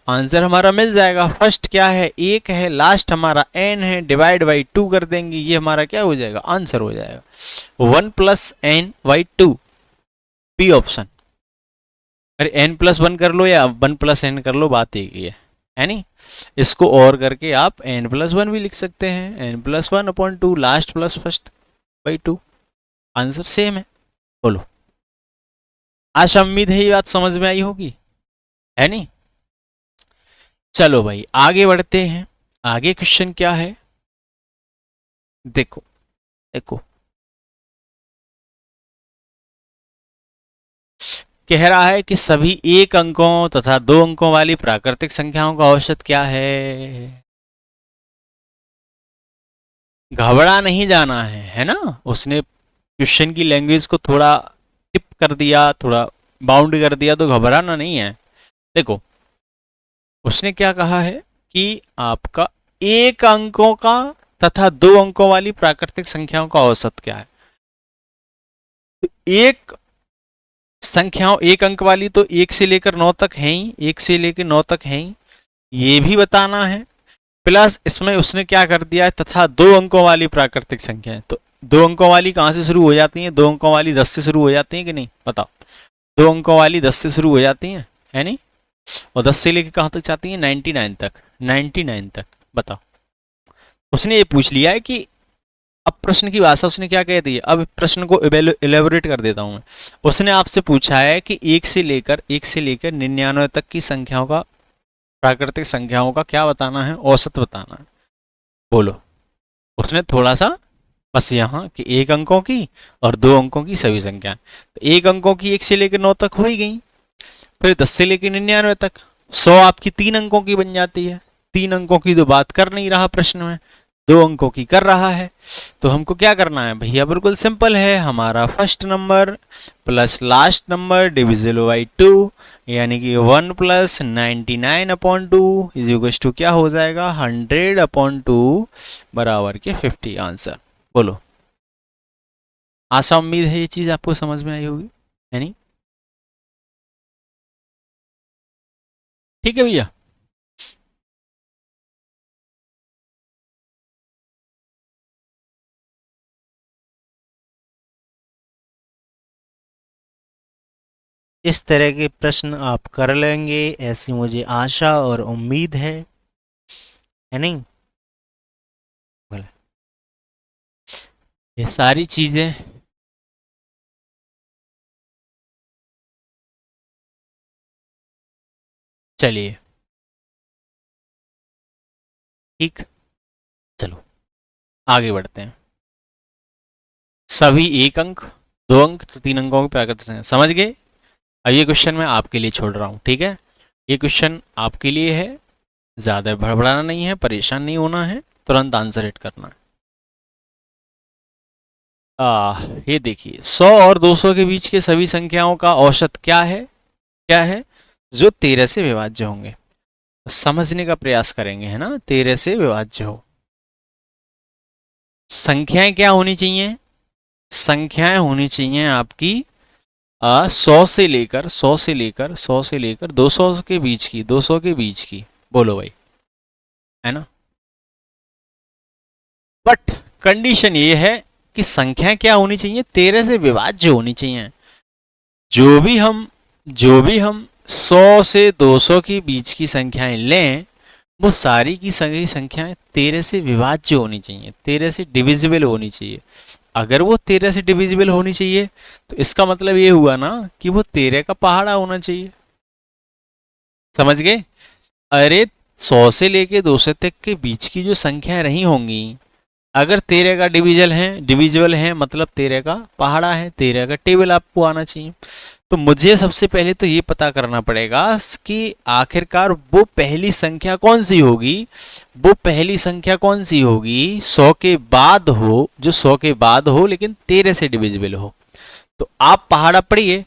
आंसर हमारा मिल जाएगा। फर्स्ट क्या है, 1 है, लास्ट हमारा n है, डिवाइड बाई 2 कर देंगे, ये हमारा क्या हो जाएगा, आंसर हो जाएगा 1 plus n by 2, B option. अरे n+1 कर लो या 1 प्लस n कर लो, बात एक ही है नहीं। इसको और करके आप n+1 भी लिख सकते हैं, n+1 upon 2, last plus first by 2, answer same है। बोलो, आशा उम्मीद है ये बात समझ में आई होगी, है नहीं। चलो भाई आगे बढ़ते हैं। आगे क्वेश्चन क्या है, देखो देखो, कह रहा है कि सभी 1 अंकों तथा 2 अंकों वाली प्राकृतिक संख्याओं का औसत क्या है। घबरा नहीं जाना है ना। उसने क्वेश्चन की लैंग्वेज को थोड़ा टिप कर दिया, थोड़ा बाउंड कर दिया, तो घबराना नहीं है। देखो उसने क्या कहा है कि आपका 1 अंकों का तथा 2 अंकों वाली प्राकृतिक संख्याओं का औसत क्या है। एक संख्याओं 1 अंक वाली तो 1 से लेकर 9 तक है ही, 1 से लेकर 9 तक है ही, ये भी बताना है। प्लस इसमें उसने क्या कर दिया है, तथा 2 अंकों वाली प्राकृतिक संख्या है। तो 2 अंकों वाली कहां से शुरू हो जाती है, 2 अंकों वाली 10 से शुरू हो जाती है कि नहीं, बताओ। 2 अंकों वाली 10 से शुरू हो जाती है नहीं। और 10 से लेकर कहां तक जाती है, 99 तक, 99 तक। बताओ, उसने ये पूछ लिया है कि, अब प्रश्न की भाषा उसने क्या कह दी है, अब प्रश्न को इलेबोरेट कर देता हूं मैं। उसने आपसे पूछा है कि 1 से लेकर 99 तक की संख्याओं का, प्राकृतिक संख्याओं का क्या बताना है, औसत बताना है। बोलो, उसने थोड़ा सा बस यहाँ कि 1 अंकों की और 2 अंकों की सभी संख्याएं, तो 1 अंकों की 1 से लेकर 9 तक हो ही गई, फिर 10 से लेकर 99 तक 100 आपकी 3 अंकों की बन जाती है। 3 अंकों की तो बात कर नहीं रहा प्रश्न में, 2 अंकों की कर रहा है। तो हमको क्या करना है भैया, बिल्कुल सिंपल है, हमारा first number plus last number divisible by 2, यानी कि 1 plus 99 upon 2 is equal to क्या हो जाएगा, 100 अपॉन 2 बराबर के 50 आंसर। बोलो, आशा उम्मीद है ये चीज आपको समझ में आई होगी, है नहीं। ठीक है भैया। इस तरह के प्रश्न आप कर लेंगे ऐसी मुझे आशा और उम्मीद है नहीं। बोला, ये सारी चीजें, चलिए ठीक, चलो आगे बढ़ते हैं। सभी एक अंक, दो अंक तो तीन अंकों के प्राकृत संख्या, समझ गए। अब ये क्वेश्चन मैं आपके लिए छोड़ रहा हूँ, ठीक है। ये क्वेश्चन आपके लिए है, ज्यादा भड़बड़ाना नहीं है, परेशान नहीं होना है, तुरंत आंसर हिट करना है। ये देखिए, 100 और 200 के बीच के सभी संख्याओं का औसत क्या है, क्या है, जो 13 से विभाज्य होंगे। समझने का प्रयास करेंगे, है ना, 13 से विभाज्य हो। संख्याएं क्या होनी चाहिए, संख्याएं होनी चाहिए आपकी 100 से लेकर 100 से लेकर 100 से लेकर 200 के बीच की, 200 के बीच की, बोलो भाई, है ना। बट कंडीशन ये है कि संख्या क्या होनी चाहिए, 13 से विभाज्य होनी चाहिए। जो भी हम जो भी हम 100 से 200 के बीच की संख्याएं लें, वो सारी की सारी संख्याएं 13 से विभाज्य होनी चाहिए, 13 से डिविजिबल होनी चाहिए। अगर वो 13 से डिविजिबल होनी चाहिए तो इसका मतलब ये हुआ ना कि वो 13 का पहाड़ा होना चाहिए। समझ गए। अरे 100 से लेके 200 तक के बीच की जो संख्याएं रही होंगी, अगर 13 का डिविजिबल है मतलब 13 का पहाड़ा है, 13 का टेबल आपको आना चाहिए। तो मुझे सबसे पहले तो ये पता करना पड़ेगा कि आखिरकार वो पहली संख्या कौन सी होगी, वो पहली संख्या कौन सी होगी 100 के बाद हो, जो 100 के बाद हो लेकिन 13 से डिविजिबल हो। तो आप पहाड़ा पढ़िए,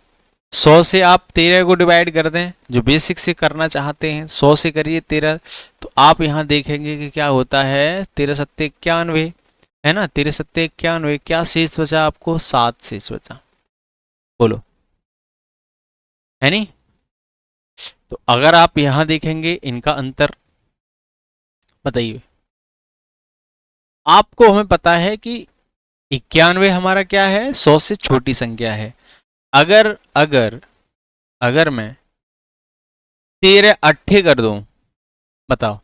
100 से आप 13 को डिवाइड कर दें, जो बेसिक से करना चाहते हैं, 100 से करिए 13, तो आप यहाँ देखेंगे कि क्या होता है, 13 सत्ते 91, है ना, 13 सत्ते 91, क्या शेष बचा आपको, 7 शेष बचा, बोलो, है नहीं। तो अगर आप यहां देखेंगे इनका अंतर बताइए। आपको हमें पता है कि 91 हमारा क्या है, 100 से छोटी संख्या है। अगर अगर अगर मैं 13 अट्ठे कर दूं, बताओ,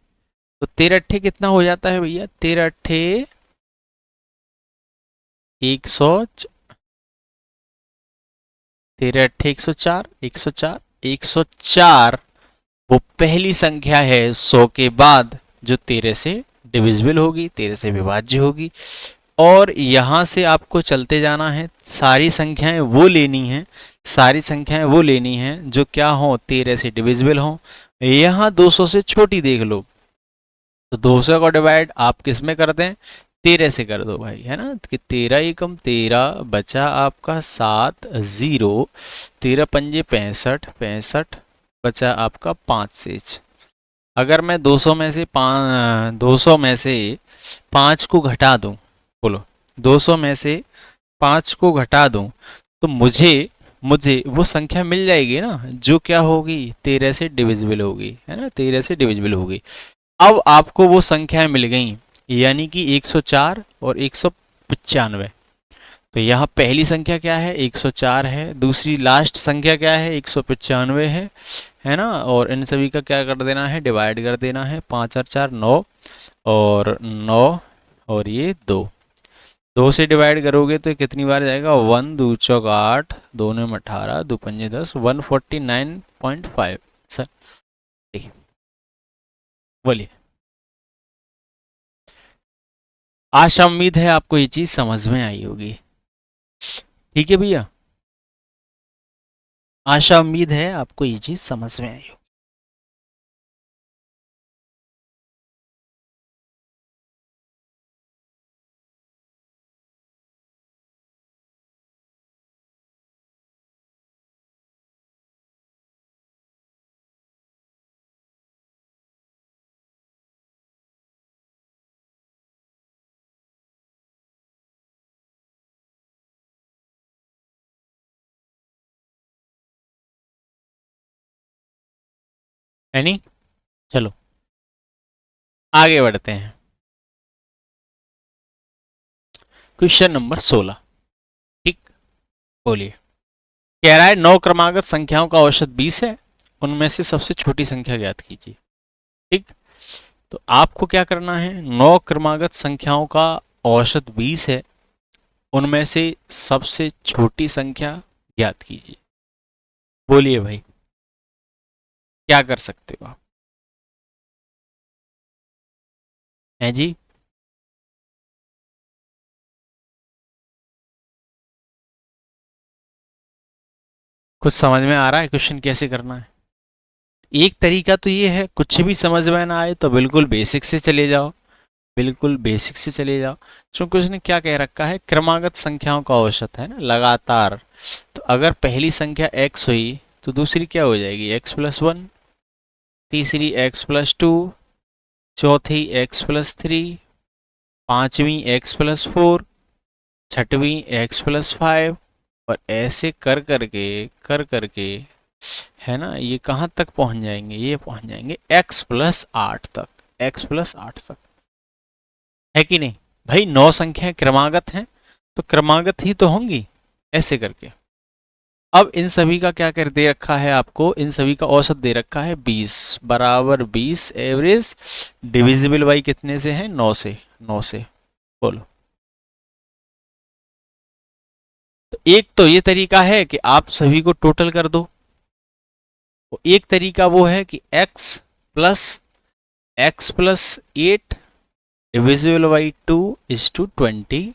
तो 13 अट्ठे कितना हो जाता है भैया, 13 अट्ठे 100, 13 अट्ठे 104, 104, 104 वो पहली संख्या है 100 के बाद जो 13 से डिविजिबल होगी, 13 से विभाज्य होगी। और यहां से आपको चलते जाना है, सारी संख्याएं वो लेनी है, सारी संख्याएं वो लेनी है जो क्या हो, 13 से डिविजिबल हो। यहां 200 से छोटी देख लो, तो 200 का डिवाइड आप किस में कर दें, 13 से कर दो भाई, है ना, कि 13 एकम 13 बचा आपका 7, 0, 13 पंजे 65, 65 बचा आपका 5 शेष। अगर मैं 200 में से 200 में से 5 को घटा दूं, बोलो, 200 में से 5 को घटा दूं, तो मुझे मुझे वो संख्या मिल जाएगी ना जो क्या होगी, 13 से डिविजिबल होगी, है ना, 13 से डिविजिबल होगी। अब आपको वो संख्याएं मिल गई, यानी कि 104 और 195। तो यहाँ पहली संख्या क्या है, 104 है, दूसरी लास्ट संख्या क्या है, 195 है ना। और इन सभी का क्या कर देना है, डिवाइड कर देना है, 5 और 4 9, और 9 और ये 2, 2 से डिवाइड करोगे तो कितनी बार जाएगा, 1 2 चौक 8, 2 ने 18, 2 पंजे 10, 149.5 सर, देखिए, बोलिए। आशा उम्मीद है आपको ये चीज समझ में आई होगी, ठीक है भैया, आशा उम्मीद है आपको ये चीज समझ में आई होगी। है नहीं, चलो आगे बढ़ते हैं। क्वेश्चन नंबर 16, ठीक, बोलिए। कह रहा है 9 क्रमागत संख्याओं का औसत 20 है, उनमें से सबसे छोटी संख्या ज्ञात कीजिए। ठीक, तो आपको क्या करना है, 9 क्रमागत संख्याओं का औसत 20 है, उनमें से सबसे छोटी संख्या ज्ञात कीजिए। बोलिए भाई, क्या कर सकते हो आप। है जी। कुछ समझ में आ रहा है क्वेश्चन कैसे करना है? एक तरीका तो ये है, कुछ भी समझ में ना आए तो बिल्कुल बेसिक से चले जाओ, बिल्कुल बेसिक से चले जाओ। क्योंकि उसने क्या कह रखा है, क्रमागत संख्याओं का औसत है ना, लगातार। तो अगर पहली संख्या x हुई तो दूसरी क्या हो जाएगी, x+1, तीसरी x+2, चौथी x+3, पांचवी x+4, छठवीं x+5, और ऐसे कर करके है ना, ये कहाँ तक पहुंच जाएंगे, ये पहुंच जाएंगे x+8 तक, x+8 तक, है कि नहीं भाई? 9 संख्याएं क्रमागत हैं तो क्रमागत ही तो होंगी, ऐसे करके। अब इन सभी का क्या कर दे रखा है आपको, इन सभी का औसत दे रखा है 20 बराबर 20 एवरेज डिविजिबल बाई कितने से है, 9 से, 9 से। बोलो। तो एक तो ये तरीका है कि आप सभी को टोटल कर दो, एक तरीका वो है कि x+8 डिविजिबल बाई 2:20,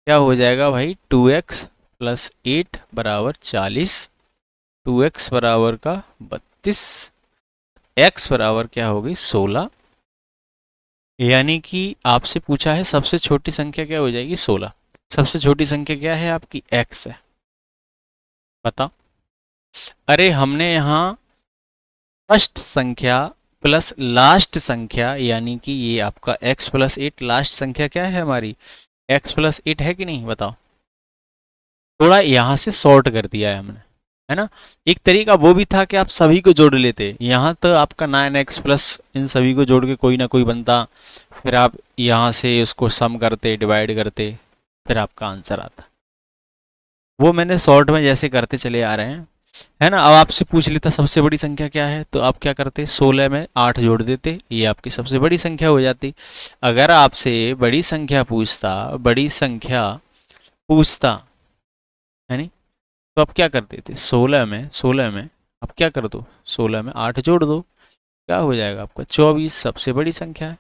क्या हो जाएगा भाई, 2x+8 बराबर 40, 2x बराबर का 32, x बराबर क्या होगी 16। यानी कि आपसे पूछा है सबसे छोटी संख्या क्या हो जाएगी, 16। सबसे छोटी संख्या क्या है आपकी, x है। बताओ। अरे हमने यहाँ फर्स्ट संख्या प्लस लास्ट संख्या, यानी कि ये आपका x+8 लास्ट संख्या क्या है हमारी, x+8 है कि नहीं, बताओ। थोड़ा यहाँ से शॉर्ट कर दिया है हमने, है ना। एक तरीका वो भी था कि आप सभी को जोड़ लेते, यहाँ तो आपका 9x प्लस इन सभी को जोड़ के कोई ना कोई बनता, फिर आप यहाँ से उसको सम करते, डिवाइड करते, फिर आपका आंसर आता। वो मैंने शॉर्ट में जैसे करते चले आ रहे हैं, है ना। अब आपसे पूछ लेता सबसे बड़ी संख्या क्या है, तो आप क्या करते, 16 में 8 जोड़ देते, ये आपकी सबसे बड़ी संख्या हो जाती। अगर आपसे बड़ी संख्या पूछता, बड़ी संख्या पूछता, है नहीं, तो आप क्या कर देते, 16 में आप क्या कर दो, 16 में 8 जोड़ दो, क्या हो जाएगा आपका 24, सबसे बड़ी संख्या है।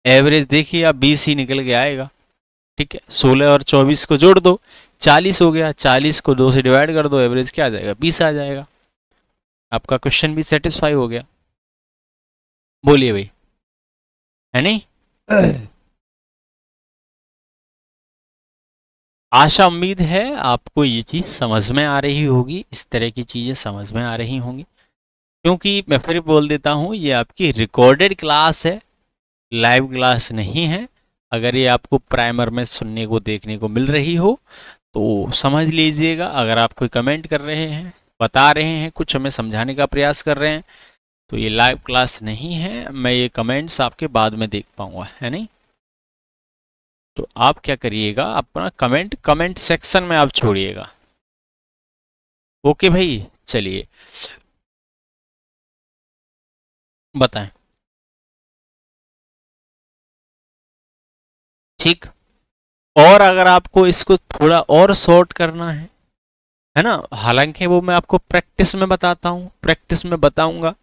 एवरेज देखिए आप 20 ही निकल के आएगा, ठीक है। 16 और 24 को जोड़ दो, 40 हो गया, 40 को 2 से डिवाइड कर दो, एवरेज क्या आ जाएगा, 20 आ जाएगा। आपका क्वेश्चन भी सेटिस्फाई हो गया। बोलिए भाई, है नहीं? आशा उम्मीद है आपको ये चीज़ समझ में आ रही होगी, इस तरह की चीज़ें समझ में आ रही होंगी। क्योंकि मैं फिर बोल देता हूँ, ये आपकी रिकॉर्डेड क्लास है, लाइव क्लास नहीं है। अगर ये आपको प्राइमर में सुनने को देखने को मिल रही हो तो समझ लीजिएगा। अगर आप कोई कमेंट कर रहे हैं, बता रहे हैं, कुछ हमें समझाने का प्रयास कर रहे हैं, तो ये लाइव क्लास नहीं है, मैं ये कमेंट्स आपके बाद में देख पाऊंगा, है नहीं। तो आप क्या करिएगा, अपना कमेंट कमेंट सेक्शन में आप छोड़िएगा। ओके भाई, चलिए बताएं। ठीक। और अगर आपको इसको थोड़ा और शॉर्ट करना है ना, हालांकि वो मैं आपको प्रैक्टिस में बताता हूँ, प्रैक्टिस में बताऊंगा।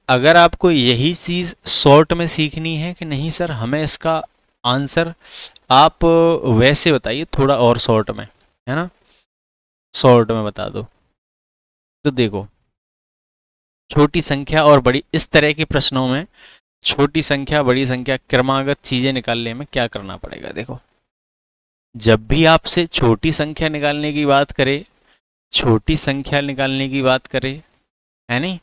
अगर आपको यही चीज़ शॉर्ट में सीखनी है कि नहीं सर हमें इसका आंसर आप वैसे बताइए थोड़ा और शॉर्ट में, है ना, शॉर्ट में बता दो। तो देखो, छोटी संख्या और बड़ी, इस तरह के प्रश्नों में छोटी संख्या बड़ी संख्या क्रमागत चीज़ें निकालने में क्या करना पड़ेगा, देखो। जब भी आपसे छोटी संख्या निकालने की बात करे, छोटी संख्या निकालने की बात करे, है नहीं,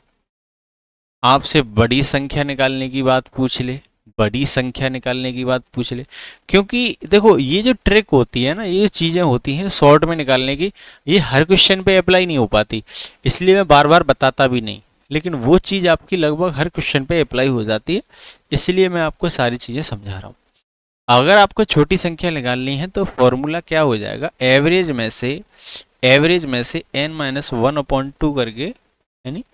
आपसे बड़ी संख्या निकालने की बात पूछ ले, बड़ी संख्या निकालने की बात पूछ ले। क्योंकि देखो ये जो ट्रिक होती है ना, ये चीज़ें होती हैं शॉर्ट में निकालने की, ये हर क्वेश्चन पे अप्लाई नहीं हो पाती, इसलिए मैं बार बार बताता भी नहीं। लेकिन वो चीज़ आपकी लगभग हर क्वेश्चन पे अप्लाई हो जाती है, इसलिए मैं आपको सारी चीज़ें समझा रहा हूँ। अगर आपको छोटी संख्या निकालनी है तो फॉर्मूला क्या हो जाएगा, एवरेज में से n-1/2 करके, यानी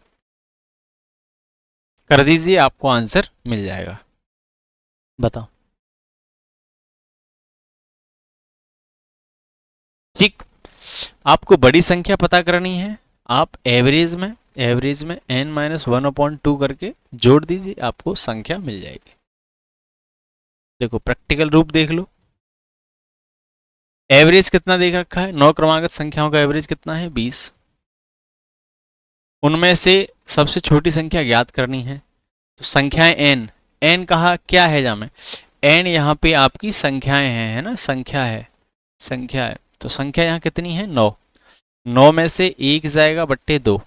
कर दीजिए, आपको आंसर मिल जाएगा। बताओ। ठीक। आपको बड़ी संख्या पता करनी है, आप एवरेज में n-1/2 करके जोड़ दीजिए, आपको संख्या मिल जाएगी। देखो प्रैक्टिकल रूप देख लो, एवरेज कितना देख रखा है, 9 क्रमागत संख्याओं का एवरेज कितना है 20। उनमें से सबसे छोटी संख्या ज्ञात करनी है, तो संख्याएं एन, एन कहा क्या है जामे, एन यहाँ पे आपकी संख्याएं हैं, है ना, संख्या है, संख्या है, तो संख्या यहाँ कितनी है 9, 9 में से 1 जाएगा बट्टे 2,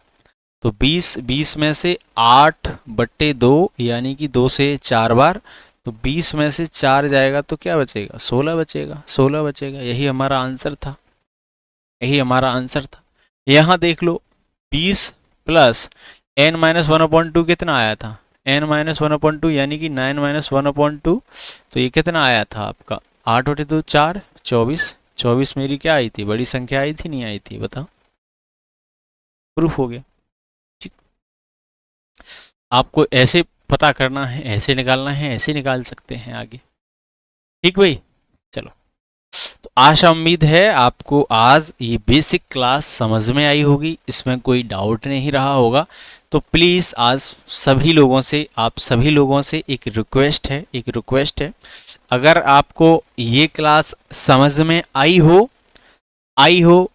तो 20, 20 में से 8 बट्टे 2 यानी कि 2 से 4 बार, तो 20 में से 4 जाएगा तो क्या बचेगा 16 बचेगा, 16 बचेगा। यही हमारा आंसर था, यही हमारा आंसर था। यहाँ देख लो 20 प्लस n माइनस 1/2 कितना आया था, n माइनस 1/2 यानी कि 9 माइनस 1/2, तो ये कितना आया था आपका 8/2 4, 24, 24 मेरी क्या आई थी, बड़ी संख्या आई थी नहीं आई थी, बताओ, प्रूफ हो गया। ठीक, आपको ऐसे पता करना है, ऐसे निकालना है, ऐसे निकाल सकते हैं आगे। ठीक भाई, चलो, तो आशा उम्मीद है आपको आज ये बेसिक क्लास समझ में आई होगी, इसमें कोई डाउट नहीं रहा होगा। तो प्लीज़ आज सभी लोगों से, आप सभी लोगों से एक रिक्वेस्ट है, एक रिक्वेस्ट है, अगर आपको ये क्लास समझ में आई हो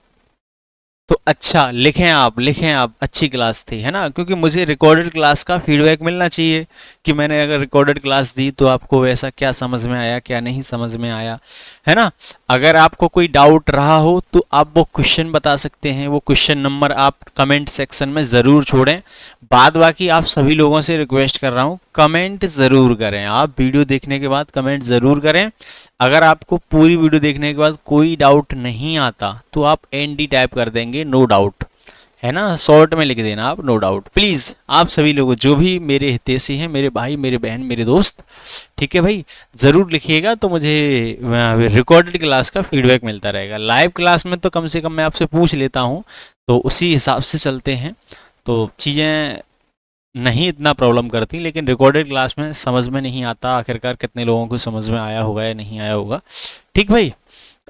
तो अच्छा लिखें आप, लिखें आप अच्छी क्लास थी, है ना, क्योंकि मुझे रिकॉर्डेड क्लास का फीडबैक मिलना चाहिए कि मैंने अगर रिकॉर्डेड क्लास दी तो आपको वैसा क्या समझ में आया, क्या नहीं समझ में आया, है ना। अगर आपको कोई डाउट रहा हो तो आप वो क्वेश्चन बता सकते हैं, वो क्वेश्चन नंबर आप कमेंट सेक्शन में ज़रूर छोड़ें। बाद बाकी आप सभी लोगों से रिक्वेस्ट कर रहा हूँ कमेंट ज़रूर करें, आप वीडियो देखने के बाद कमेंट ज़रूर करें। अगर आपको पूरी वीडियो देखने के बाद कोई डाउट नहीं आता तो आप ND टाइप कर देंगे, नो डाउट, है ना, शॉर्ट में लिख देना आप नो डाउट। प्लीज़ आप सभी लोगों, जो भी मेरे हितैषी हैं, मेरे भाई, मेरे बहन, मेरे दोस्त, ठीक है भाई, ज़रूर लिखिएगा, तो मुझे रिकॉर्डेड क्लास का फीडबैक मिलता रहेगा। लाइव क्लास में तो कम से कम मैं आपसे पूछ लेता हूँ, तो उसी हिसाब से चलते हैं, तो चीज़ें नहीं इतना प्रॉब्लम करती, लेकिन रिकॉर्डेड क्लास में समझ में नहीं आता आखिरकार कितने लोगों को समझ में आया होगा या नहीं आया होगा। ठीक भाई,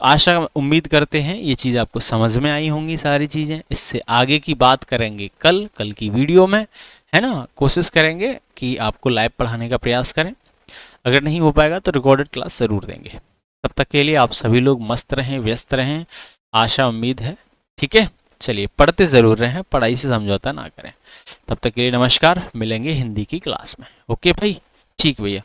आशा उम्मीद करते हैं ये चीज़ आपको समझ में आई होंगी सारी चीज़ें। इससे आगे की बात करेंगे कल की वीडियो में, है ना, कोशिश करेंगे कि आपको लाइव पढ़ाने का प्रयास करें, अगर नहीं हो पाएगा तो रिकॉर्डेड क्लास ज़रूर देंगे। तब तक के लिए आप सभी लोग मस्त रहें, व्यस्त रहें, आशा उम्मीद है। ठीक है, चलिए पढ़ते ज़रूर रहें, पढ़ाई से समझौता ना करें। तब तक के लिए नमस्कार, मिलेंगे हिंदी की क्लास में। ओके भाई, ठीक भैया।